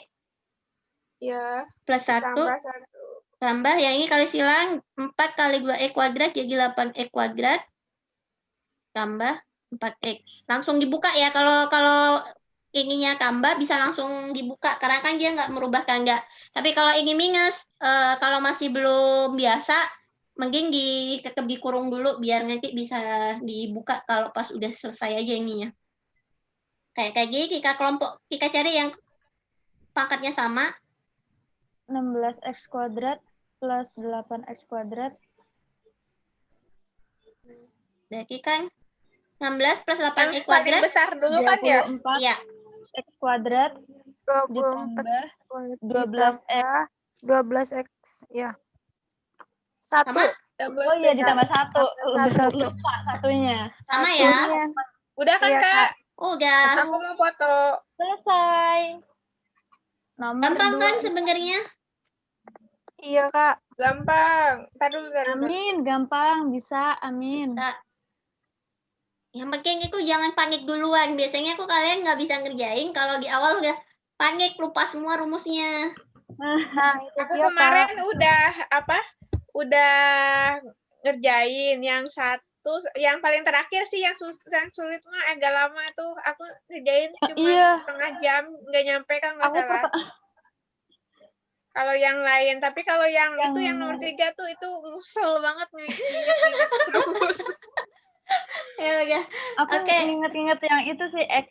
Ya. Plus 1. Tambah 1. Tambah, yang ini kali silang, 4 kali 2X kuadrat jadi 8X kuadrat. Tambah 4X. Langsung dibuka ya, kalau ininya tambah bisa langsung dibuka, karena kan dia nggak merubah tanda. Tapi kalau ini minus, kalau masih belum biasa, mending tetap dikurung dulu, biar nanti bisa dibuka kalau pas udah selesai aja ininya. Kayak gini, kita cari yang pangkatnya sama. 16x kuadrat plus 8x kuadrat. Berarti kan 16 plus 8x Yang paling kuadrat. besar dulu kan ya? 24 Iya. x kuadrat 24 ditambah 12x. 12x, ya. 1. Sama? oh iya ditambah 1. Lupa satunya. Sama ya? Udah kan, Iya, Kak? Udah. Aku mau foto. Selesai. Nomor Gampang 2. kan sebenarnya? Iya, Kak. Gampang. Ntar dulu. Amin, gampang, bisa, amin. Bisa. Yang penting itu jangan panik duluan. Biasanya kalian nggak bisa ngerjain kalau di awal udah panik, lupa semua rumusnya. Nah, itu Aku dia, kemarin Kak. udah ngerjain yang satu, yang paling terakhir sih yang sulit mah agak lama tuh. Aku ngerjain cuma Iya. setengah jam, nggak nyampe kan nggak Aku salah. Kalau yang lain, tapi kalau yang itu yang nomor 3 tuh itu musel banget nginget terus. Ya udah. Aku Oke. inget-inget yang itu sih X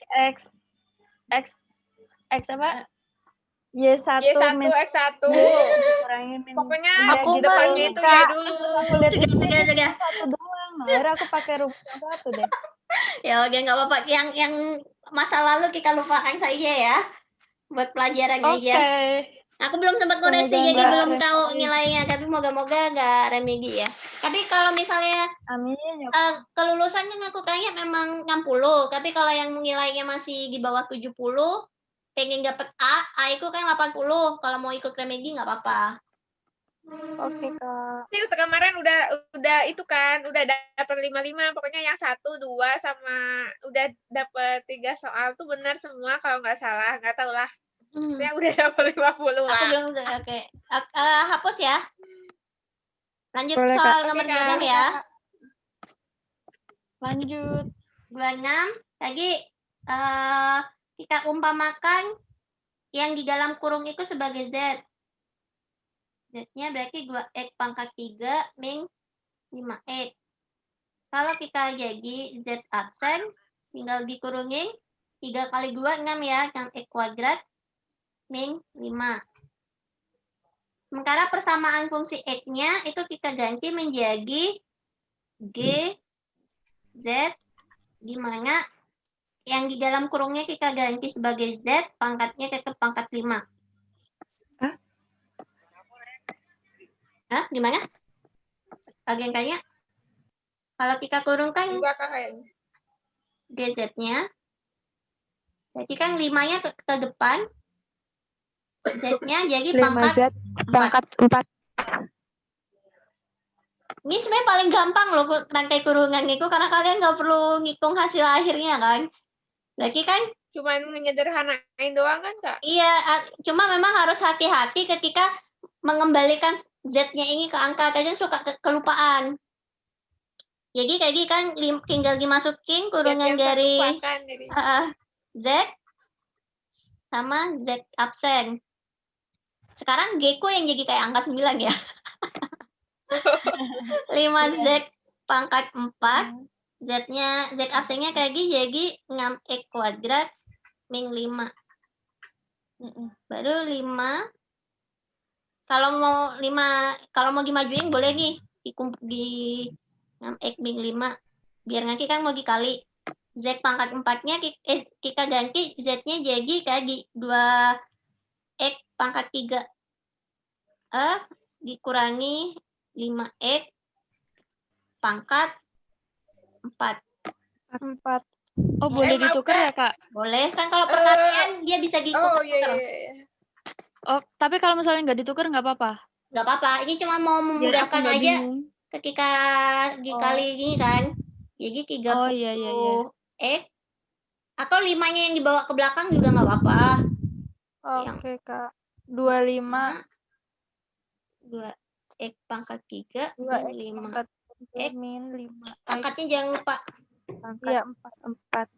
apa? Y1 Y1 X1. kurangin min. Pokoknya Aku depannya mah itu Kak. ya dulu. Aku lihat itu Sudah. satu doang. Akhirnya aku pakai rumus yang satu deh. Ya oke, nggak apa-apa. Yang masa lalu kita lupakan saja ya. Buat pelajaran Oke. aja. Aku belum sempat koreksi, Semoga jadi nggak belum tahu remedi. nilainya. Tapi moga-moga nggak remedi ya. Tapi kalau misalnya Amin. Ya. kelulusan kan aku kayaknya memang 60. Tapi kalau yang nilainya masih di bawah 70, pengen dapet A itu kan 80. Kalau mau ikut remedi nggak apa-apa. Oke, Kak. Sih kemarin udah itu kan, udah dapet 55. Pokoknya yang 1, 2 sama udah dapet 3 soal tuh benar semua kalau nggak salah. Nggak tahu lah. Yang udah dapet 50 lah. Aku belum oke. Hapus ya. Lanjut Boleh, soal Kak. nomor Oke, 26 Kak. ya. Lanjut. 26. Tadi kita umpamakan yang di dalam kurung itu sebagai Z. Z-nya berarti 2X pangkat 3 min 5X. Kalau kita jadi Z absen, tinggal dikurungin 3 kali 2, 6 ya, yang X kuadrat min 5. Sementara persamaan fungsi X-nya itu kita ganti menjadi G, Z, di mana yang di dalam kurungnya kita ganti sebagai Z, pangkatnya tetap pangkat 5. Hah? Gimana? Ada yang tanya? Kalau kita kurungkan Enggak, Kak, kayaknya. GZ-nya, jadi kan 5-nya ke depan, Z-nya jadi pangkat 5Z pangkat 4. Ini sebenarnya paling gampang loh rangkai kurungan itu, karena kalian nggak perlu ngitung hasil akhirnya kan. Berarti kan Cuman menyederhanain doang kan, Kak? iya, cuma memang harus hati-hati ketika mengembalikan Z-nya ini ke angka, kadang suka kelupaan. Jadi kayak gini kan tinggal dimasukin kurungan dari Z sama Z absen. Sekarang G-ku yang jadi kayak angka 9 ya. 5Z pangkat 4. Z absennya kayak gini jadi 6X kuadrat min 5. Baru 5. Kalau mau dimajuin boleh nih di 6X min 5. Biar nanti kan mau dikali. Z pangkat 4-nya kita ganti Z-nya jadi kayak di 2X pangkat 3. Dikurangi 5X pangkat 4. Oh, boleh ditukar ya, Kak? Boleh, kan kalau perkalian dia bisa Oh ditukar. iya. Oh, tapi kalau misalnya nggak ditukar nggak apa-apa? Nggak apa-apa, ini cuma mau Biar aku memudahkan nggak aja bingung. ketika dikali ini kan. Jadi 30 Oh, iya. X atau 5-nya yang dibawa ke belakang juga nggak apa-apa. Oke, Kak. 25 2X pangkat 3 2x min 5. pangkat 3 min 5. Pangkatnya jangan lupa. Iya, 4.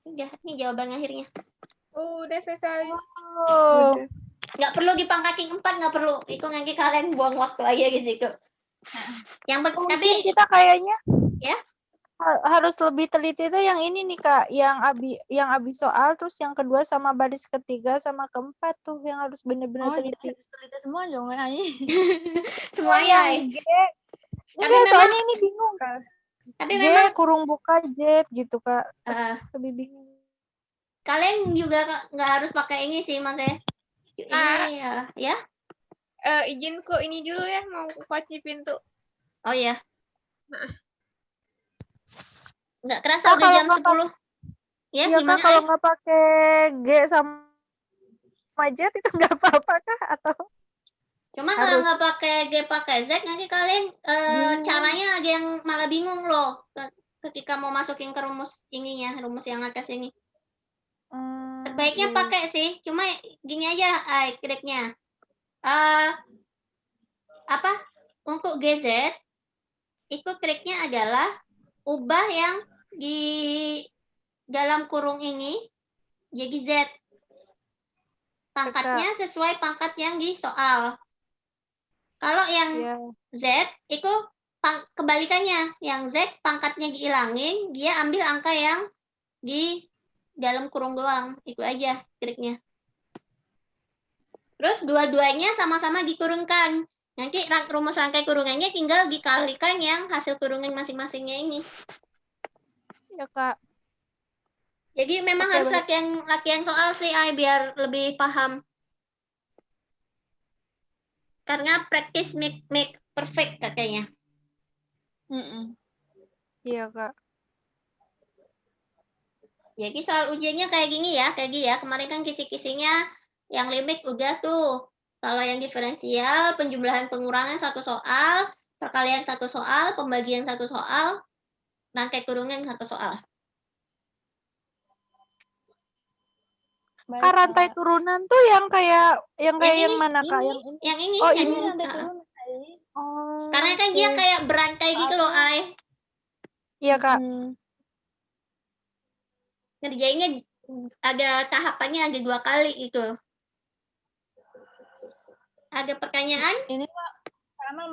Udah, ini jawaban akhirnya. Udah selesai. Oh. Nggak perlu dipangkatin 4, nggak perlu. Itu nanti kalian buang waktu aja di situ. Tapi Mungkin kita kayaknya ya harus lebih teliti itu yang ini nih, Kak, yang abis soal, terus yang kedua sama baris ketiga sama keempat tuh yang harus benar-benar teliti. Teliti semua dong, Ai. semuanya. Enggak, soalnya ini bingung. Tapi J memang kurung buka Z gitu, Kak. Lebih bingung. kalian juga nggak harus pakai ini sih, Mas ya. Ini ya. Izin kok ini dulu ya, mau kunci pintu. Oh ya. Nggak kerasa Kak, udah jam 10. Ya, iya, gimana? Kak, kalau nggak pakai G sama Z itu nggak apa-apa, Kak? Atau Cuma kalau nggak pakai G pakai Z, nanti kalian caranya ada yang malah bingung loh ketika mau masukin ke rumus ininya, rumus yang atas ini. Sebaiknya pakai sih, cuma gini aja triknya. Untuk GZ itu triknya adalah ubah yang di dalam kurung ini jadi Z. Pangkatnya sesuai pangkat yang di soal. Kalau yang Z itu kebalikannya, yang Z pangkatnya dihilangin, dia ambil angka yang di dalam kurung doang. Itu aja triknya. Terus dua-duanya sama-sama dikurungkan. Nanti rumus rangkai kurungannya tinggal dikalikan yang hasil kurungan masing-masingnya ini. Ya, Kak. Jadi memang harus latihan soal sih, biar lebih paham. Karena practice make perfect katanya. Iya, Kak. Jadi soal ujiannya kayak gini ya. Kemarin kan kisi-kisinya yang limit udah tuh. Kalau yang diferensial, penjumlahan pengurangan 1 soal, perkalian 1 soal, pembagian 1 soal, rangkai kurungan 1 soal. Kak, rantai turunan tuh yang kayak yang mana, Kak? Yang ini. Oh, yang ini rantai turunan. Oh, karena kan dia kayak berantai gitu loh, Ai. Iya, Kak. Ngerjainnya ada tahapannya ada 2 kali itu. Ada pertanyaan? Ini Pak, karena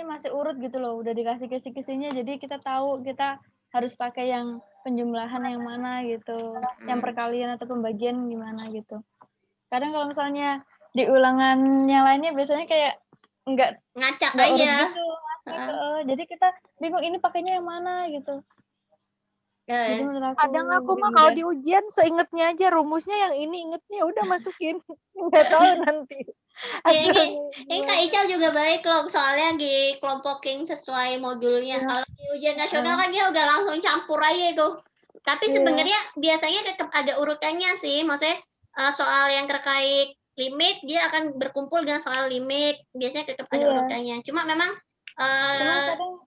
masih urut gitu loh, udah dikasih kisi-kisinya, jadi kita tahu kita harus pakai yang penjumlahan yang mana gitu, yang perkalian atau pembagian gimana gitu. Kadang kalau misalnya di ulangan yang lainnya biasanya kayak nggak ngacak urut aja gitu. Jadi kita bingung ini pakainya yang mana gitu. Jadi kadang aku mah kalau di ujian seingetnya aja, rumusnya yang ini ingetnya udah masukin, nggak tahu nanti. Ini Kak Ical juga baik loh, soalnya dikelompokin sesuai modulnya. Kalau di ujian nasional kan dia udah langsung campur aja itu. Tapi sebenarnya biasanya tetap ada urutannya sih, maksudnya soal yang terkait limit dia akan berkumpul dengan soal limit, biasanya tetap ada urutannya. Cuma memang kadang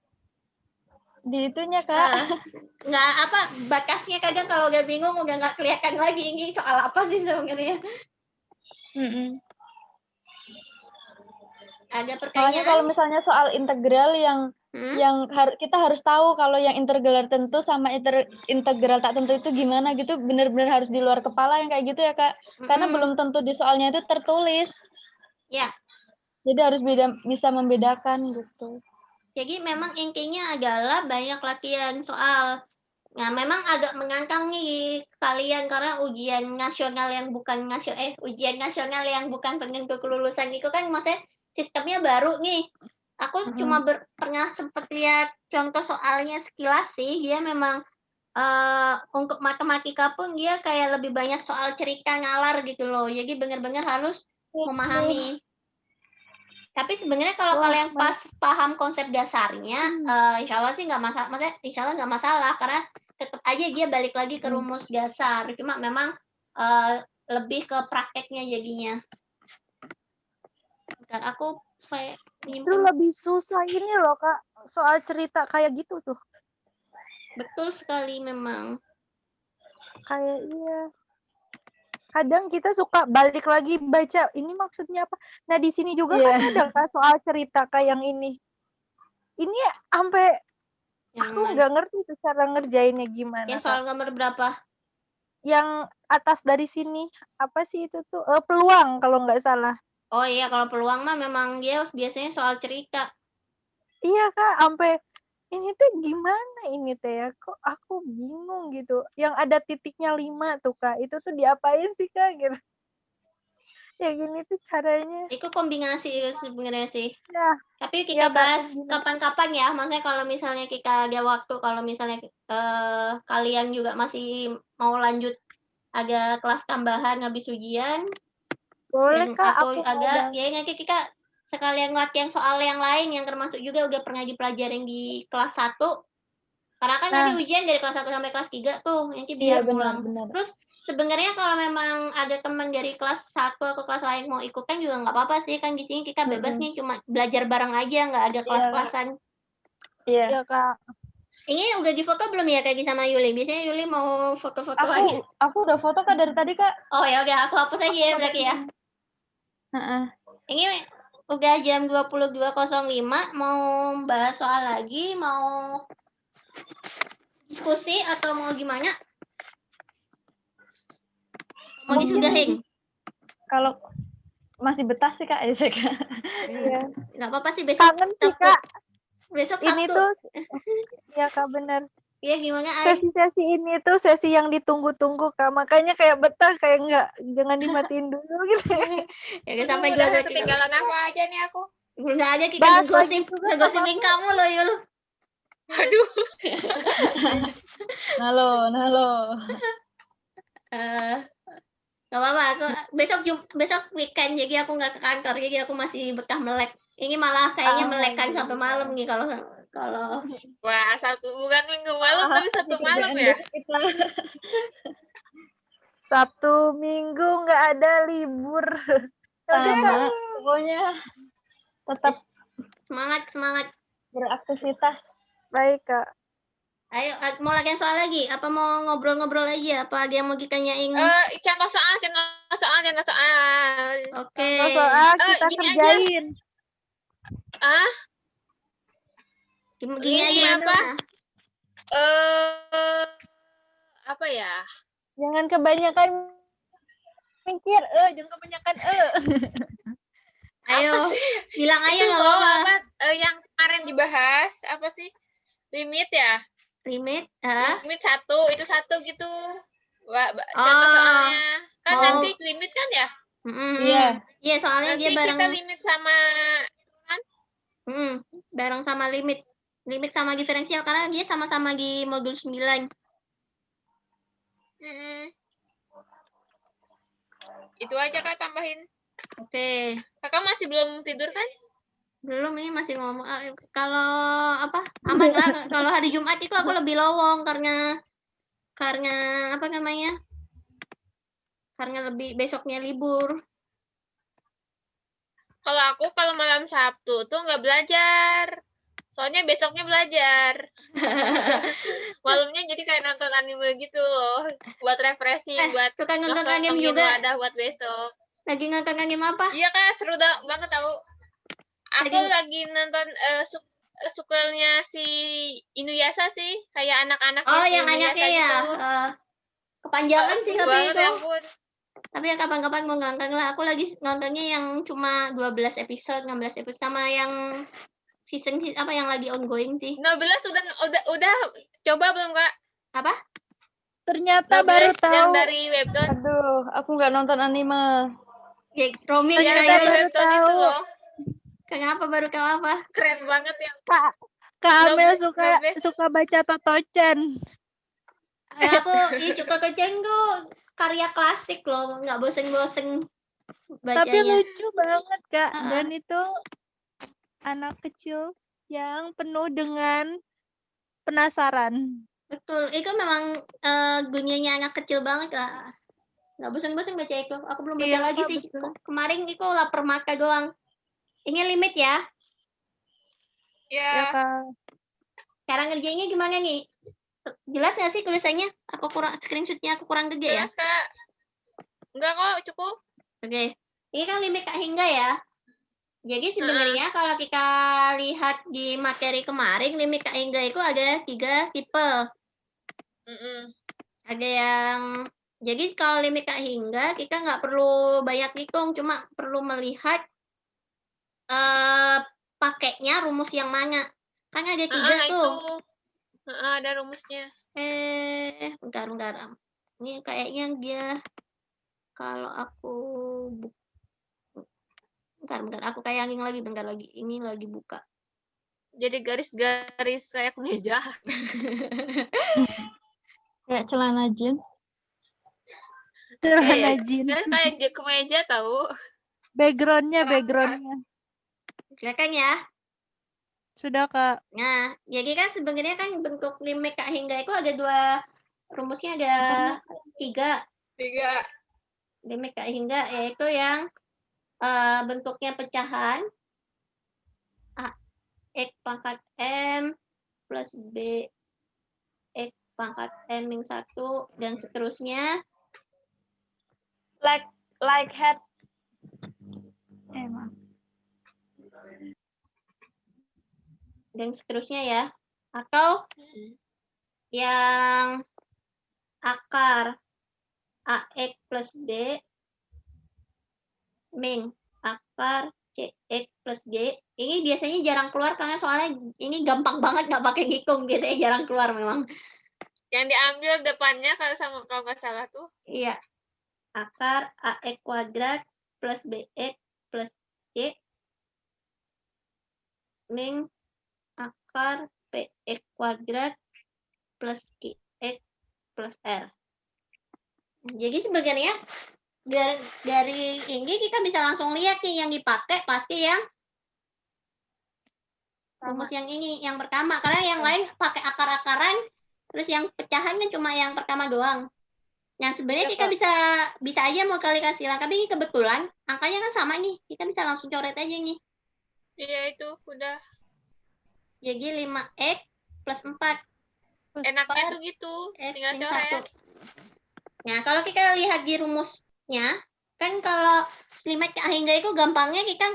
di itunya, Kak, nggak batasnya kadang kalau udah bingung udah nggak kelihatan lagi ini soal apa sih sebenarnya. Ada pertanyaan? Soalnya kalau misalnya soal integral yang yang kita harus tahu kalau yang integral tentu sama integral tak tentu itu gimana gitu, benar-benar harus di luar kepala yang kayak gitu ya Kak, karena belum tentu di soalnya itu tertulis. Ya. Jadi harus bisa membedakan gitu. Jadi memang intinya adalah banyak latihan soal. Nah, memang agak mengangkang nih kalian karena ujian nasional yang bukan penentu kelulusan itu kan maksudnya sistemnya baru nih. Aku cuma pernah sempat lihat contoh soalnya sekilas sih, dia memang untuk matematika pun dia kayak lebih banyak soal cerita nalar gitu loh. Jadi benar-benar harus memahami. Tapi sebenarnya kalau kalian pas paham konsep dasarnya, insya Allah sih nggak masalah. Maksudnya insya Allah nggak masalah karena tetap aja dia balik lagi ke rumus dasar. Cuma memang lebih ke prakteknya jadinya. Bentar, aku kayak Itu lebih susah ini loh Kak, soal cerita kayak gitu tuh. Betul sekali memang. Kayak iya. Kadang kita suka balik lagi baca, ini maksudnya apa? Nah, di sini juga kan ada Kak soal cerita kayak yang ini. Ini sampai aku nggak ngerti tuh cara ngerjainnya gimana. Yang soal nomor berapa? Yang atas dari sini, apa sih itu tuh? Peluang kalau nggak salah. Oh iya, kalau peluang mah memang dia biasanya soal cerita. Iya Kak, sampai ini tuh gimana ini teh ya? Kok aku bingung gitu. Yang ada titiknya 5 tuh Kak, itu tuh diapain sih Kak gitu. Ya gini tuh caranya. Itu kombinasi sebenarnya sih. Nah, tapi kita bahas kapan-kapan ya. Maksudnya kalau misalnya kita ada waktu, kalau misalnya kalian juga masih mau lanjut ada kelas tambahan habis ujian. Boleh Kak, aku ada ya nanti kita sekalian latihan soal yang lain yang termasuk juga udah pernah dipelajarin di kelas 1. Karena kan nanti ujian dari kelas 1 sampai kelas 3 tuh, nanti biar pulang. Terus sebenarnya kalau memang ada teman dari kelas 1 atau kelas lain mau ikutan juga nggak apa-apa sih, kan di sini kita bebas nih, cuma belajar bareng aja, nggak ada kelas-kelasan. Iya Kak. Ini udah difoto belum ya Kak sama Yuli? Biasanya Yuli mau foto-foto lagi. Aku udah foto Kak dari tadi Kak. Oh ya udah, aku hapus aja ya berarti ya. Ini udah jam 22.05, mau bahas soal lagi, mau diskusi atau mau gimana? Mau disudahin? Kalau masih betah sih Kak, ya Kak. Nggak apa-apa sih, besok kangen sih Kak. Besok ini Sabtu. Tuh ya Kak benar. Iya gimana Sesi-sesi ini tuh sesi yang ditunggu-tunggu Kak, makanya kayak betah, kayak nggak, jangan dimatiin dulu gitu. Ya sampai udah ketinggalan apa aja nih aku. Belum aja kita ngegosipin kamu loh Yul. Aduh. Nalo. Gak apa-apa, aku besok weekend, jadi aku nggak ke kantor, jadi aku masih betah melek. Ini malah kayaknya melekkan sampai malam nih kalau wah, bukan minggu malam tapi Sabtu malam ya. Sabtu Minggu nggak ada libur. Sama, pokoknya tetap semangat beraktivitas. Baik Kak. Ayo, mau latihan soal lagi? Apa mau ngobrol-ngobrol aja? Apa dia mau ditanyain? Contoh soal. Oke. Contoh soal kita kerjain. Gini apa? Apa ya? Jangan kebanyakan mikir, jangan kebanyakan Ayo, bilang aja nggak apa-apa. Yang kemarin dibahas apa sih? Limit ya? Limit 1, itu 1 gitu. Contoh soalnya. Kan nanti limit kan ya? Iya, soalnya nanti dia bareng. Kita limit sama kan? Bareng sama limit sama diferensial karena dia sama-sama di modul 9. Itu aja Kak tambahin. Oke. Kakak masih belum tidur kan? Belum, ini masih ngomong. Kalau aman lah. Kalau hari Jumat itu aku lebih lowong karena apa namanya? Karena lebih besoknya libur. Kalau malam Sabtu tuh nggak belajar. Soalnya besoknya belajar. Malamnya jadi kayak nonton anime gitu loh. Buat refreshing, buat suka nonton anime juga. Wadah buat besok. Lagi nonton anime apa? Iya Kak, seru banget tahu. Aku lagi nonton sukulnya si Inuyasha sih, kayak anak-anaknya Oh, si yang Inuyasha anaknya ya. gitu. Kepanjangan sih Seru tapi banget itu. ya ampun. Tapi ya kapan-kapan mau nonton lah. Aku lagi nontonnya yang cuma 12 episode, 16 episode sama yang season apa yang lagi ongoing sih. 12 udah coba belum Kak? Apa? Ternyata 12 baru yang tahu. dari webtoon. Aduh, aku nggak nonton anime. Ya, Romi Yang Ternyata dari kayak baru webtoon itu tahu. loh. kenapa baru kau apa? Keren banget ya. Kak Amel 12. suka baca Totochan. Aku Ichuko Koceng tuh karya klasik loh, nggak bosen-bosen Tapi bacanya. lucu banget, Kak. Heeh. Dan itu anak kecil yang penuh dengan penasaran. Betul, itu memang dunianya anak kecil banget lah. Nggak bosan-bosan baca itu. Aku belum baca Iya, lagi Kak, sih. betul. Kemarin itu lapar mata doang. Ini limit ya. Ya, Ya. Kak. Cara ngerjainnya gimana nih? Jelas nggak sih tulisannya? Aku kurang screenshotnya aku kurang gede ya. Jelas Kak. Enggak kok, cukup. Oke. Ini kan limit Kak Hingga ya. Jadi sebenarnya kalau kita lihat di materi kemarin, limit Kak Hingga itu ada 3 tipe. Ada yang jadi kalau limit Kak Hingga kita nggak perlu banyak hitung, cuma perlu melihat pakainya rumus yang mana. Kan ada 3 tuh. Itu. Ada rumusnya. Bentar. Ini kayaknya dia kalau aku bentar. Aku kayangin lagi bentar lagi. Ini lagi buka. Jadi garis-garis kayak meja. Kayak celana jeans. Celana jeans. Kayak kemeja tahu. Backgroundnya. Silakan ya. Sudah, Kak. Nah, jadi kan sebenarnya kan bentuk limit Kak Hingga itu ada 2, rumusnya ada 3. 3. Limit Kak Hingga yaitu yang bentuknya pecahan X pangkat M plus B X pangkat M min 1 dan seterusnya. Like hat. Dan seterusnya ya. Atau yang akar AX plus B min akar CX plus G. Ini biasanya jarang keluar karena soalnya ini gampang banget nggak pakai ngitung. Biasanya jarang keluar memang. Yang diambil depannya kalau nggak salah tuh. Iya. Akar AX kuadrat plus BX plus C min akar PX kuadrat plus QX plus R. Jadi sebenarnya dari ini kita bisa langsung lihat nih yang dipakai pasti yang rumus yang ini, yang pertama. Karena yang lain pakai akar-akaran, terus yang pecahan kan cuma yang pertama doang. Yang sebenarnya kita bisa aja mau kalikan silang, tapi ini kebetulan angkanya kan sama nih. Kita bisa langsung coret aja nih. Iya itu udah. Jadi 5X plus 4. Enaknya tuh gitu, tinggal coret. Nah, kalau kita lihat di rumusnya, kan kalau limit Kak Hingga itu gampangnya kita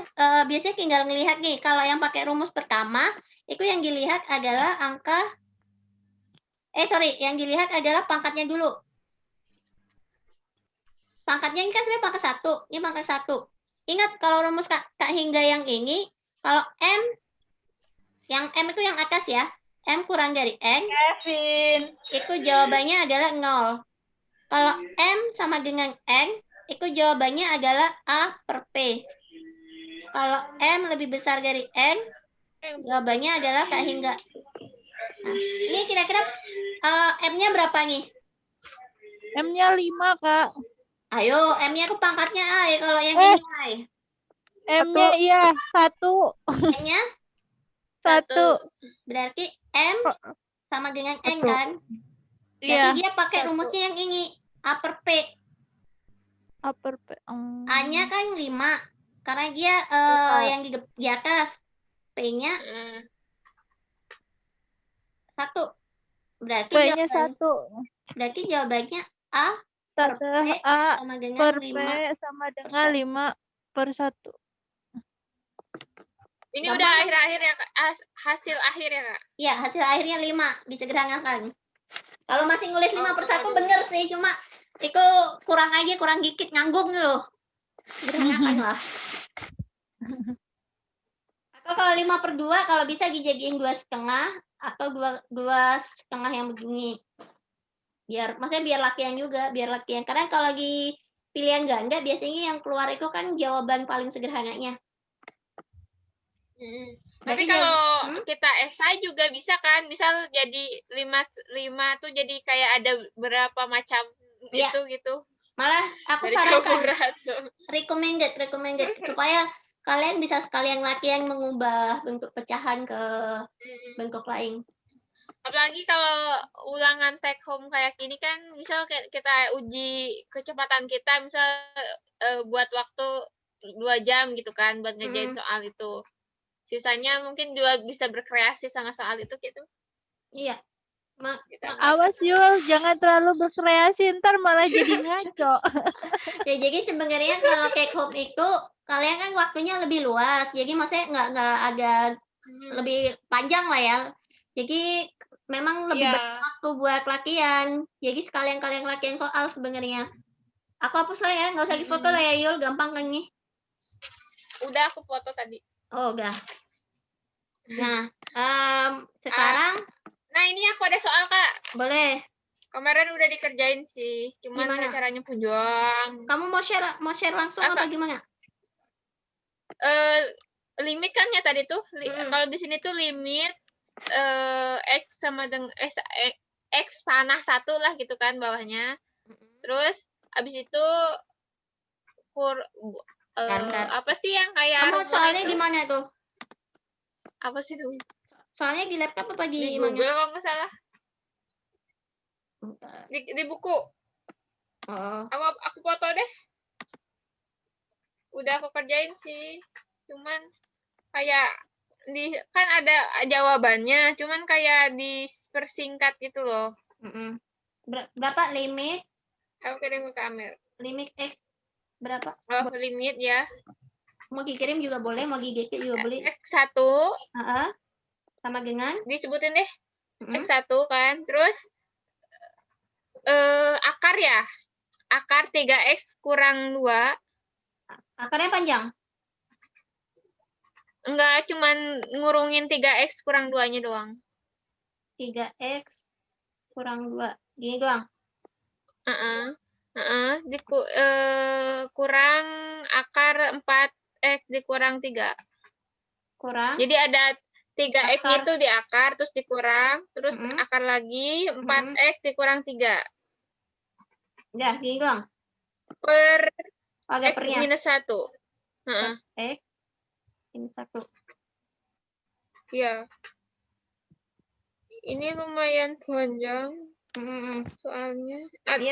biasanya tinggal ngelihat nih. Kalau yang pakai rumus pertama, itu yang dilihat adalah yang dilihat adalah pangkatnya dulu. Pangkatnya ini kan sebenarnya pangkat 1. Ini pangkat 1. Ingat kalau rumus Kak Hingga yang ini, kalau M, yang M itu yang atas ya, M kurang dari N, Kevin. itu jawabannya adalah 0. Kalau M sama dengan N, itu jawabannya adalah A per P. Kalau M lebih besar dari N, jawabannya adalah Kak Hingga. Nah, ini kira-kira M-nya berapa nih? M-nya 5, Kak. Ayo, M-nya ke pangkatnya A ya kalau yang ini A. M-nya iya 1. M-nya 1. berarti M sama dengan N Betul. kan? Jadi Iya. dia pakai rumusnya yang ini, A per P. Upper P. A-nya kan 5, karena dia yang di atas. P-nya 1. Berarti P-nya 1. Berarti jawabannya A per P A sama dengan per 5. P sama dengan 5 per 1. Ini Gampang udah kan? akhir-akhir ya, Kak? Hasil akhir ya, Kak? Iya, hasil akhirnya 5 disederhanakan. Kalau masih nulis 5 per 1 waduh. bener sih, cuma itu kurang aja, kurang dikit, nyanggung loh. Sederhanakan lah. Atau kalau 5 per 2, kalau bisa dijadiin 2,5 atau 2,5 yang begini. Maksudnya biar lakian juga, biar lakian. Karena kalau lagi pilihan ganda, biasanya yang keluar itu kan jawaban paling sederhananya. Tapi Berarti kalau kita esai juga bisa kan, misal jadi 5 tuh jadi kayak ada berapa macam Iya. itu gitu. Malah aku Dari sarankan campuran. recommended supaya kalian bisa sekalian latihan mengubah bentuk pecahan ke bentuk lain. Apalagi kalau ulangan take home kayak gini kan, misal kita uji kecepatan kita, misal buat waktu 2 jam gitu kan buat ngerjain soal itu. Sisanya mungkin juga bisa berkreasi sama soal itu gitu. Iya. Awas Yul, jangan terlalu berkreasi, ntar malah jadi ngaco. Ya, jadi sebenarnya kalau take home itu kalian kan waktunya lebih luas, jadi maksudnya nggak agak lebih panjang lah ya. Jadi memang lebih banyak waktu buat latihan. Jadi sekalian kalian latihan soal sebenarnya. Aku hapus lah ya, nggak usah difoto lah ya Yul, gampang kan nih. Udah aku foto tadi. Oh udah. Nah, sekarang. Nah ini aku ada soal Kak. Boleh. Kemarin udah dikerjain sih, cuman Gimana? caranya pejuang. Kamu mau share langsung apa gimana? Limit kan ya tadi tuh. Kalau di sini tuh limit x sama dengan x panah 1 lah gitu kan bawahnya. Terus abis itu apa sih yang kayak kamu soalnya di mana tuh? Apa sih tuh? Soalnya di laptop apa di Google kalau nggak salah. Di buku. Oh. Aku foto deh. Udah aku kerjain sih. Cuman kayak kan ada jawabannya, cuman kayak dipersingkat gitu loh. Berapa limit? Aku kirim ke kamera. Limit X berapa? Oh, limit ya. Mau dikirim juga boleh, mau GGK juga boleh. X1. Sama dengan? Disebutin deh. X1 kan. Terus akar ya. Akar 3X kurang 2. Akarnya panjang? Enggak, cuman ngurungin 3X kurang 2-nya doang. 3X kurang 2. Gini doang? Kurang akar 4X dikurang 3. Kurang? Jadi ada 3X itu di akar, terus dikurang, terus akar lagi, 4X dikurang 3. Udah, gini doang? Per X minus 1. X minus 1. Iya. Ini lumayan panjang soalnya.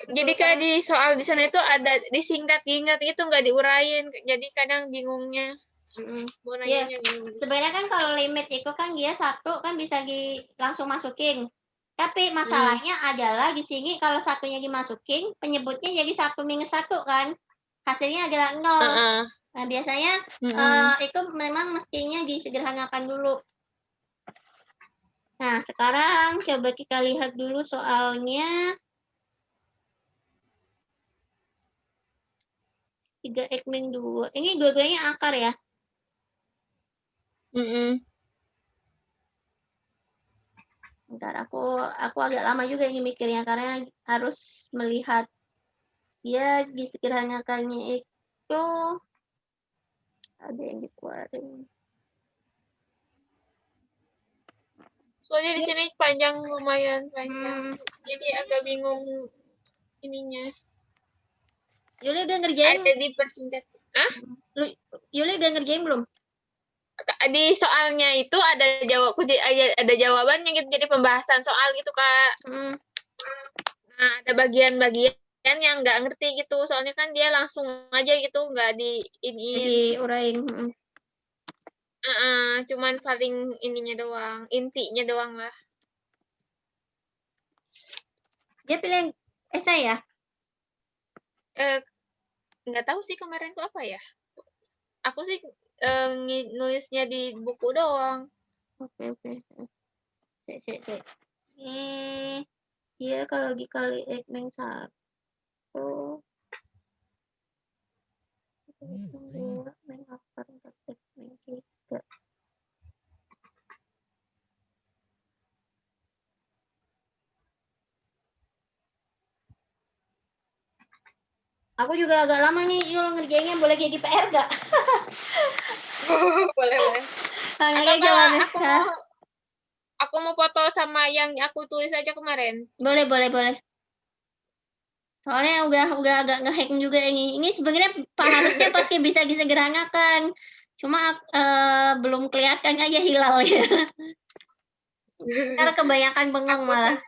Jadi kayak di soal di sana itu ada disingkat-ingat itu, nggak diurain. Jadi kadang bingungnya. Sebenarnya kan kalau limit itu kan dia 1 kan bisa langsung masukin. Tapi masalahnya adalah di sini kalau 1-nya dimasukin, penyebutnya jadi 1 minus 1 kan. Hasilnya adalah 0. Nah, biasanya itu memang mestinya disederhanakan dulu. Nah, sekarang coba kita lihat dulu soalnya. 3X min 2. Ini dua-duanya akar ya? Bentar, aku agak lama juga ini mikirnya karena harus melihat dia disederhanakannya itu ada yang dikeluarin. Soalnya di sini panjang, lumayan panjang. Jadi agak bingung ininya. Yuli udah ngerjain? Ada dipersingkat. Yuli udah ngerjain belum? Di soalnya itu ada jawabannya gitu, jadi pembahasan soal gitu Kak. Nah, ada bagian-bagian yang nggak ngerti gitu, soalnya kan dia langsung aja gitu, nggak diurain. Cuman paling ininya doang, intinya doang lah. Dia pilih esai ya? Nggak tahu sih kemarin tuh apa ya. Aku sih nulisnya di buku doang. Oke. Cek. Dia kalau dikali X min 1. Hitung 2 min akar 4X min 3. Aku juga agak lama nih Yul ngerjainnya, boleh jadi PR gak? Boleh. Atau kalau aku mau foto sama yang aku tulis aja kemarin. Boleh. Soalnya udah agak ngehack juga ini. Ini sebenarnya harusnya pakai bisa disederhanakan. Cuma belum kelihatan aja hilalnya. Karena kebanyakan bengong malah.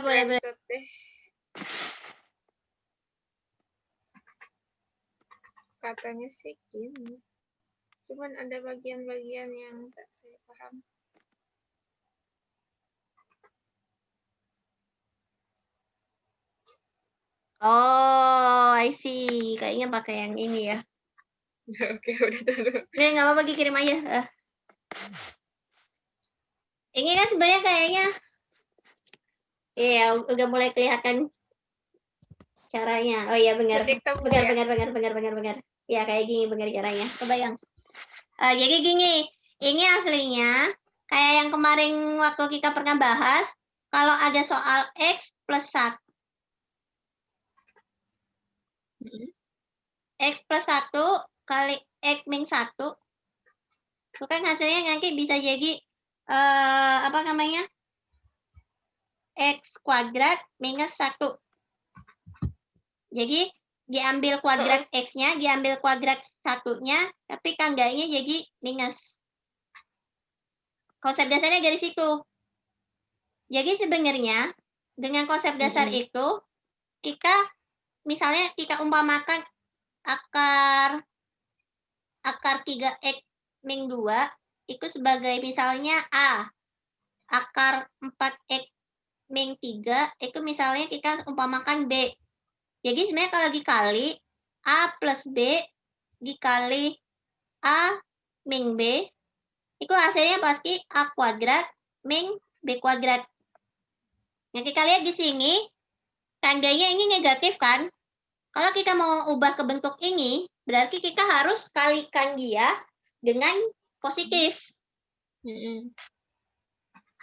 Boleh. Katanya sih gini. Cuman ada bagian-bagian yang tak saya paham. Oh, I see. Kayaknya pakai yang ini ya. Oke, udah dulu. Nih, nggak apa-apa, kirim aja. Ini kan sebenarnya kayaknya, iya, udah mulai kelihatan caranya. Oh iya, benar. Benar. Ya, kayak gini benar caranya. Kebayang. Jadi gini, ini aslinya kayak yang kemarin waktu kita pernah bahas, kalau ada soal X plus 1. X plus 1 kali X min 1. Itu kan hasilnya nanti bisa jadi, apa namanya? X kuadrat minus 1. Jadi, diambil kuadrat X-nya, diambil kuadrat 1-nya, tapi tandanya jadi minus. Konsep dasarnya dari situ. Jadi sebenarnya, dengan konsep dasar itu, kita, misalnya kita umpamakan akar 3X min 2, itu sebagai misalnya A. Akar 4X min 3, itu misalnya kita umpamakan B. Jadi sebenarnya kalau dikali, A plus B dikali A min B, itu hasilnya pasti A kuadrat min B kuadrat. Nah, kita lihat di sini, tandanya ini negatif kan? Kalau kita mau ubah ke bentuk ini, berarti kita harus kalikan dia dengan positif.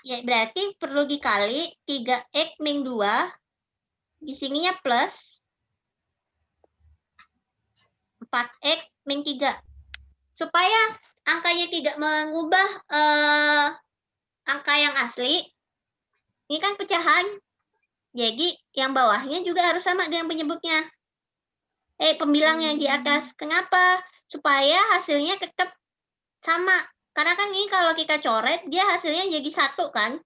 Ya, berarti perlu dikali 3X min 2, di sininya plus 4X min 3. Supaya angkanya tidak mengubah angka yang asli, ini kan pecahan. Jadi yang bawahnya juga harus sama dengan penyebutnya. Pembilangnya di atas. Kenapa? Supaya hasilnya tetap sama. Karena kan ini kalau kita coret, dia hasilnya jadi 1 kan?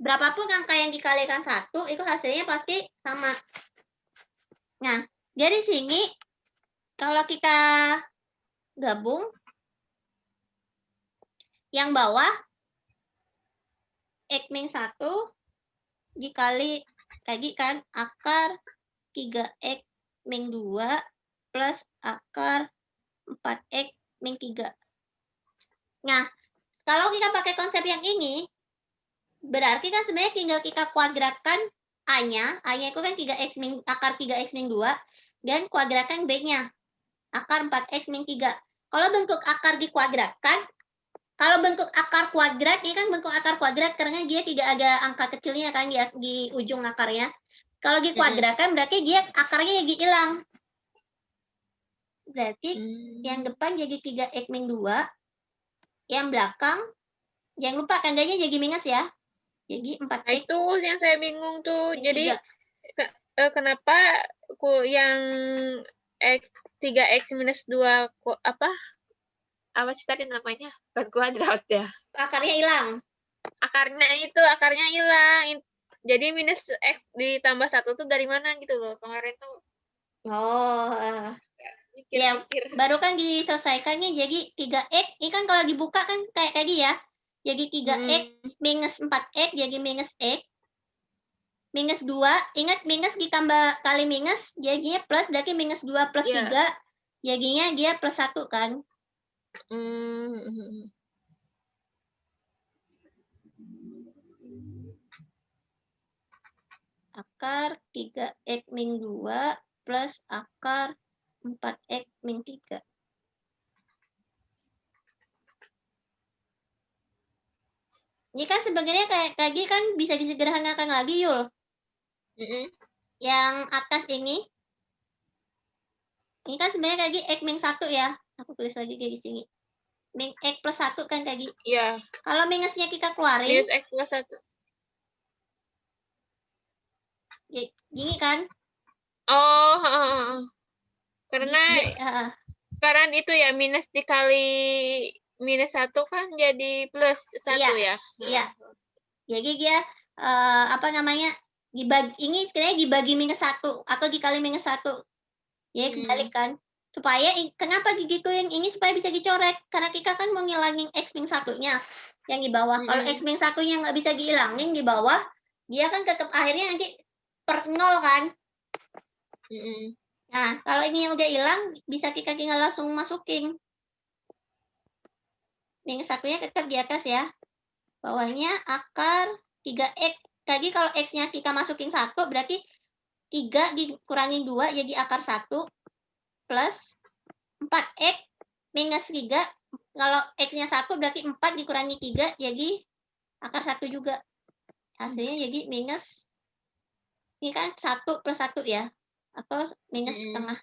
Berapapun angka yang dikalikan 1, itu hasilnya pasti sama. Nah, dari sini, kalau kita gabung, yang bawah, X min 1 dikali tadi kan akar 3X min 2 plus akar 4X min 3. Nah, kalau kita pakai konsep yang ini, berarti kan sebenarnya tinggal kita kuadratkan A-nya. A-nya itu kan akar 3X min 2, dan kuadratkan B-nya. Akar 4X min 3. Kalau bentuk akar dikuadratkan, kalau bentuk akar kuadrat, ini kan bentuk akar kuadrat karena dia tidak ada angka kecilnya kan di ujung akarnya. Kalau dikuadratkan berarti dia akarnya jadi hilang. Berarti yang depan jadi 3X min 2, yang belakang, jangan lupa tandanya jadi minus ya. Jadi 4X. Nah, itu yang saya bingung tuh. Jadi kenapa yang 3X minus 2 apa sih tadi namanya? Bukan kuadrat ya. Akarnya hilang. Akarnya hilang. Jadi minus X ditambah 1 tuh dari mana gitu loh. Kemarin tuh. Mikir. Baru kan diselesaikannya jadi 3X. Ini kan kalau dibuka kan kayak tadi ya. Jadi 3X minus 4X jadi minus X. Minus 2. Ingat minus ditambah kali minus jadinya plus, berarti minus 2 plus 3. Jadinya dia plus 1 kan. Akar 3x min 2 plus akar 4x min 3. Ini kan sebenarnya kayak tadi kan bisa disederhanakan lagi, Yul. Yang atas ini kan sebenarnya tadi x min 1 ya. Aku tulis lagi di sini. Min x plus 1 kan tadi. Iya. Kalau minusnya kita keluarin. Minus x plus 1. Gini kan? Oh, karena itu ya minus dikali minus 1 kan jadi plus 1 ya. Iya. Jadi dia ini sebenarnya dibagi minus 1 atau dikali minus 1. Ya kebalik kan. Supaya kenapa digituin ini supaya bisa dicoret karena kita kan mau ngilangin x min 1-nya yang di bawah. Kalau x min 1-nya nggak bisa dihilangin di bawah, dia kan tetap akhirnya nanti per 0 kan. Nah, kalau ini udah hilang bisa kita tinggal langsung masukin. Min 1-nya tetap di atas ya. Bawahnya akar 3x. Tadi kalau x-nya kita masukin 1 berarti 3 dikurangin 2 jadi akar 1 plus 4x minus 3. Kalau x-nya 1 berarti 4 dikurangi 3 jadi akar 1 juga. Hasilnya jadi minus. Ini kan 1 plus 1 ya. Atau minus setengah.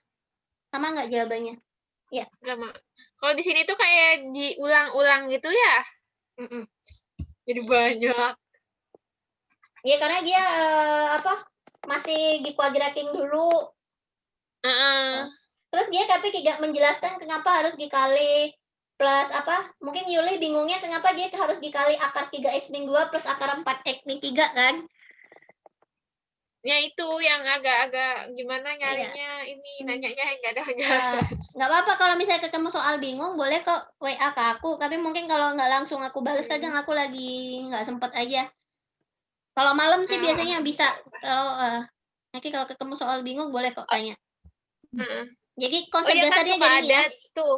Sama nggak jawabannya? Iya. Sama. Kalau di sini tuh kayak diulang-ulang gitu ya? Jadi banyak. Iya, karena dia masih dikuadratin dulu. Terus dia tapi tidak menjelaskan kenapa harus dikali plus mungkin Yuli bingungnya kenapa dia harus dikali akar 3x min 2 plus akar 4x min 3 kan? Ya itu yang agak-agak gimana nyarinya ini nanyanya nggak ada penjelasan. Nggak apa-apa kalau misalnya ketemu soal bingung boleh kok WA ke aku. Tapi mungkin kalau nggak langsung aku balas kadang aku lagi nggak sempet aja. Kalau malam sih biasanya bisa. Kalau nanti kalau ketemu soal bingung boleh kok tanya. Jadi konsep kan dasarnya suka ada tuh.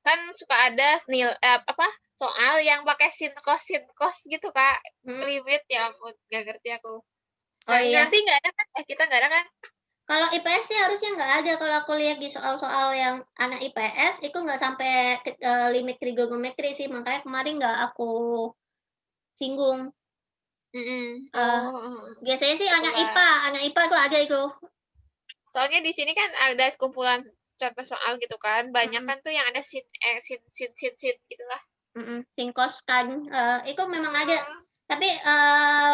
Kan suka ada soal yang pakai sin cos gitu Kak. Limit ya ampun, nggak ngerti aku. Nanti nggak ada kan? Kita nggak ada kan? Kalau IPS sih harusnya nggak ada. Kalau aku lihat di soal-soal yang anak IPS itu nggak sampai limit trigonometri sih, makanya kemarin nggak aku singgung. Biasanya sih anak IPA tuh ada itu. Soalnya di sini kan ada kumpulan contoh soal gitu kan, banyak kan tuh yang ada sin gitulah. Sin cos kan, itu memang ada. Tapi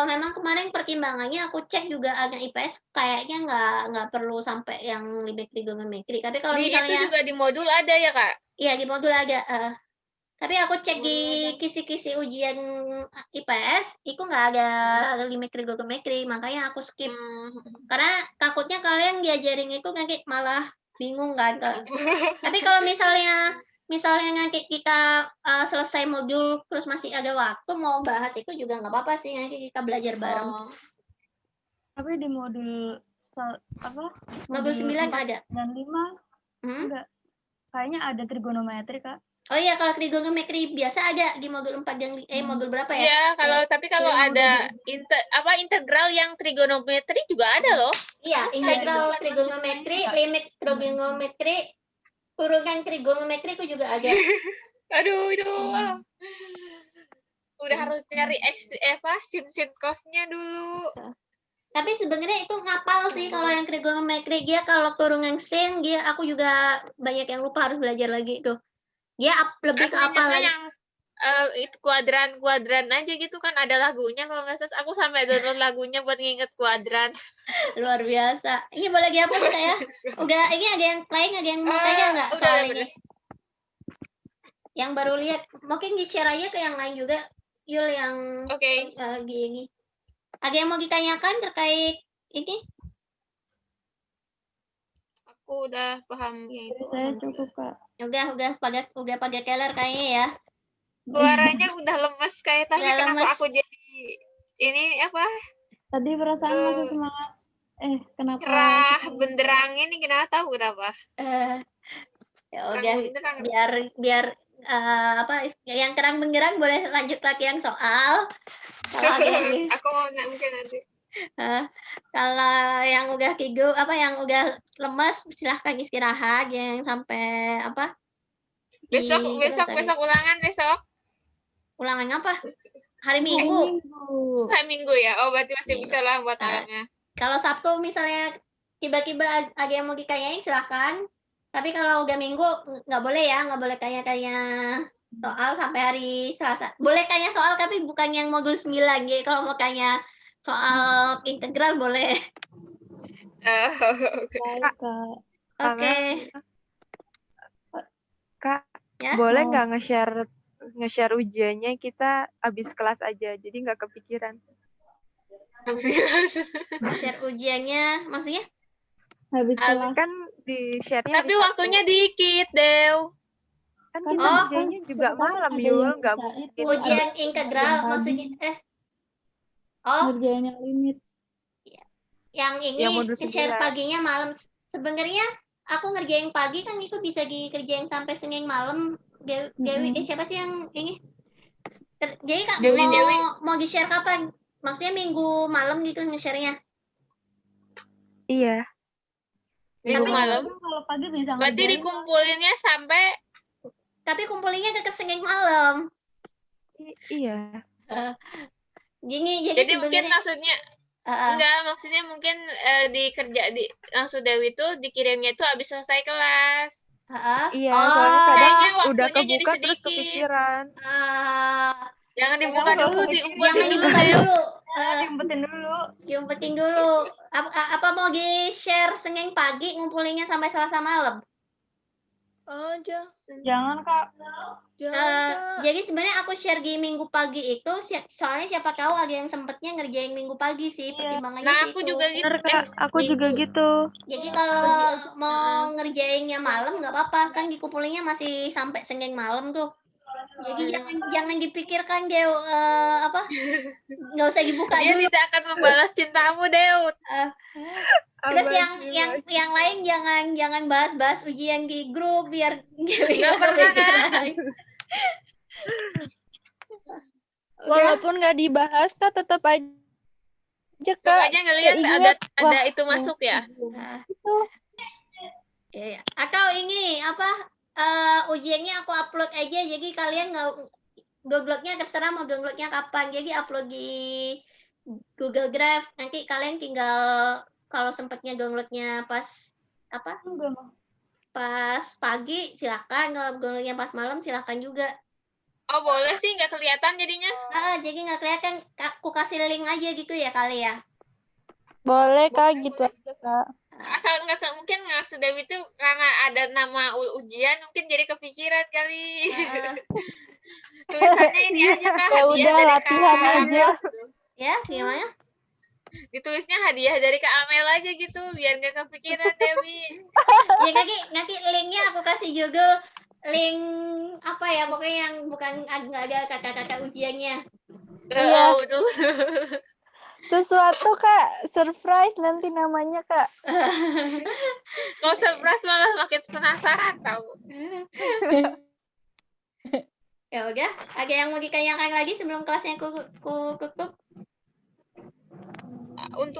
memang kemarin pertimbangannya aku cek juga anak IPS kayaknya nggak perlu sampai yang limit trigonometri. Tapi kalau misalnya itu juga di modul ada ya Kak? Iya di modul ada. Tapi aku cek di kisi-kisi ujian IPS, itu nggak ada limit trigonometri, makanya aku skip. Karena takutnya kalian diajarin itu nanti malah bingung kan. Tapi kalau misalnya nanti kita selesai modul terus masih ada waktu mau bahas itu juga nggak apa-apa sih, nanti kita belajar bareng. Tapi di modul Modul 9 ada. Dan 5 enggak. Kayaknya ada trigonometri, Kak. Oh iya, kalau trigonometri biasa ada di modul 4 dan modul berapa ya? Iya, kalau ada integral yang trigonometri juga ada loh. Iya, integral trigonometri, limit trigonometri, urutan trigonometri itu juga ada. Aduh, itu. Udah harus cari sin cosnya dulu. Tapi sebenarnya itu ngapal sih kalau yang trigonometri. Dia kalau turunan sin, aku juga banyak yang lupa, harus belajar lagi tuh. Dia lebih ke apa lagi? Yang itu kuadran aja gitu kan, ada lagunya kalau nggak salah. Aku sampai download lagunya buat nginget kuadran. Luar biasa. Ini boleh dihapus nggak ya? Udah, ini ada yang lain, ada yang mau tanya nggak soal ini? Yang baru lihat, mungkin di-share aja ke yang lain juga. Yul yang gini. Ada yang mau ditanyakan terkait ini? Aku udah paham ya itu. Saya cukup Kak. Udah pada keler kayaknya ya. Suaranya udah lemes kayak tadi. Kenapa aku jadi ini apa? Tadi perasaan masih semangat. Kenapa? Cerah benderang ini kenapa tahu kenapa? Ya Terang udah, benderang. biar apa yang terang benderang boleh lanjut latihan soal. Kalau ada yang Aku mau mungkin nanti. kalau yang udah tidur yang udah lemas silahkan istirahat, jangan sampai Besok ulangan besok. ulangan apa? Hari Minggu. Hari Minggu ya. Oh, berarti masih bisa lah buat malamnya. Kalau Sabtu misalnya tiba-tiba ada yang mau ditanyain silahkan. Tapi kalau udah Minggu nggak boleh ya, nggak boleh tanya-tanya soal sampai hari Selasa. Boleh tanya soal tapi bukan yang modul 9. Jadi kalau mau tanya soal integral boleh. Baik, Kak. Oke. Kak, Ya. boleh nggak nge-share ujiannya kita abis kelas aja, jadi nggak kepikiran. Share ujiannya maksudnya? Habis kelas. Kan di share-nya Tapi waktunya dikit, Dew. kan kita ujiannya juga malam, Yul, nggak mungkin. Ujian integral maksudnya Ngerjain yang limit. Yang ini Yang modul share 9. paginya malam. Sebenarnya aku ngerjain pagi kan itu bisa dikerjain sampai Senin malam. Dewi, siapa sih yang ini? Jadi Kak mau di-share kapan? Maksudnya Minggu malam gitu nge-share-nya? Iya. Minggu malam. Kalau pagi bisa Berarti ngerjain. dikumpulinnya sampai. Tapi kumpulinnya tetap Senin malam. Iya. Jadi mungkin maksudnya maksudnya mungkin maksud Dewi itu dikirimnya itu habis selesai kelas. Iya, soalnya kadang udah waktunya jadi kebuka terus sedikit. kepikiran. Jangan dibuka dulu, Jangan dibuka dulu. Diumpetin dulu. Diumpetin dulu. Apa mau di-share Senin pagi ngumpulinnya sampai Selasa malam? Jangan, Kak. Jadi sebenarnya aku share di Minggu pagi itu soalnya siapa tahu ada yang sempetnya ngerjain Minggu pagi sih, pertimbangannya Nah, sih aku itu. juga gitu. Aku juga gitu. Jadi kalau mau ngerjainnya malam nggak apa-apa, kan dikumpulinnya masih sampai Senin malam tuh. Jadi jangan dipikirkan Dew nggak usah dibuka Dia dulu. tidak akan membalas cintamu, Dew. Terus yang lain jangan bahas-bahas ujian di grup biar nggak pernah kan? Walaupun nggak dibahas, Kak, tetap aja Kak aja ngelihat ada itu masuk ya. Itu. Ya. Atau ini ujiannya aku upload aja, jadi kalian nggak downloadnya terserah mau downloadnya kapan. Jadi upload di Google Drive, nanti kalian tinggal kalau sempatnya downloadnya pas pas pagi silakan, kalau downloadnya pas malam silakan juga. Oh boleh sih, nggak kelihatan jadinya. Jadi nggak kelihatan, aku kasih link aja gitu ya kali ya. Boleh Kak, gitu aja Kak. Asal mungkin maksud Dewi itu karena ada nama ujian mungkin jadi kepikiran kali. Tulisannya ini aja Kak, hadiah dari latihan Kak aja. gitu. Ya gimana? Ditulisnya hadiah dari Kak Amel aja gitu biar nggak kepikiran Dewi. Ya nanti linknya aku kasih juga, link pokoknya yang bukan nggak ada kata-kata ujiannya. Iya. Sesuatu Kak, surprise nanti namanya Kak. Kalau surprise malah makin penasaran tahu. Ya udah, ada yang mau ditanyakan lagi sebelum kelasnya ku tutup? Untuk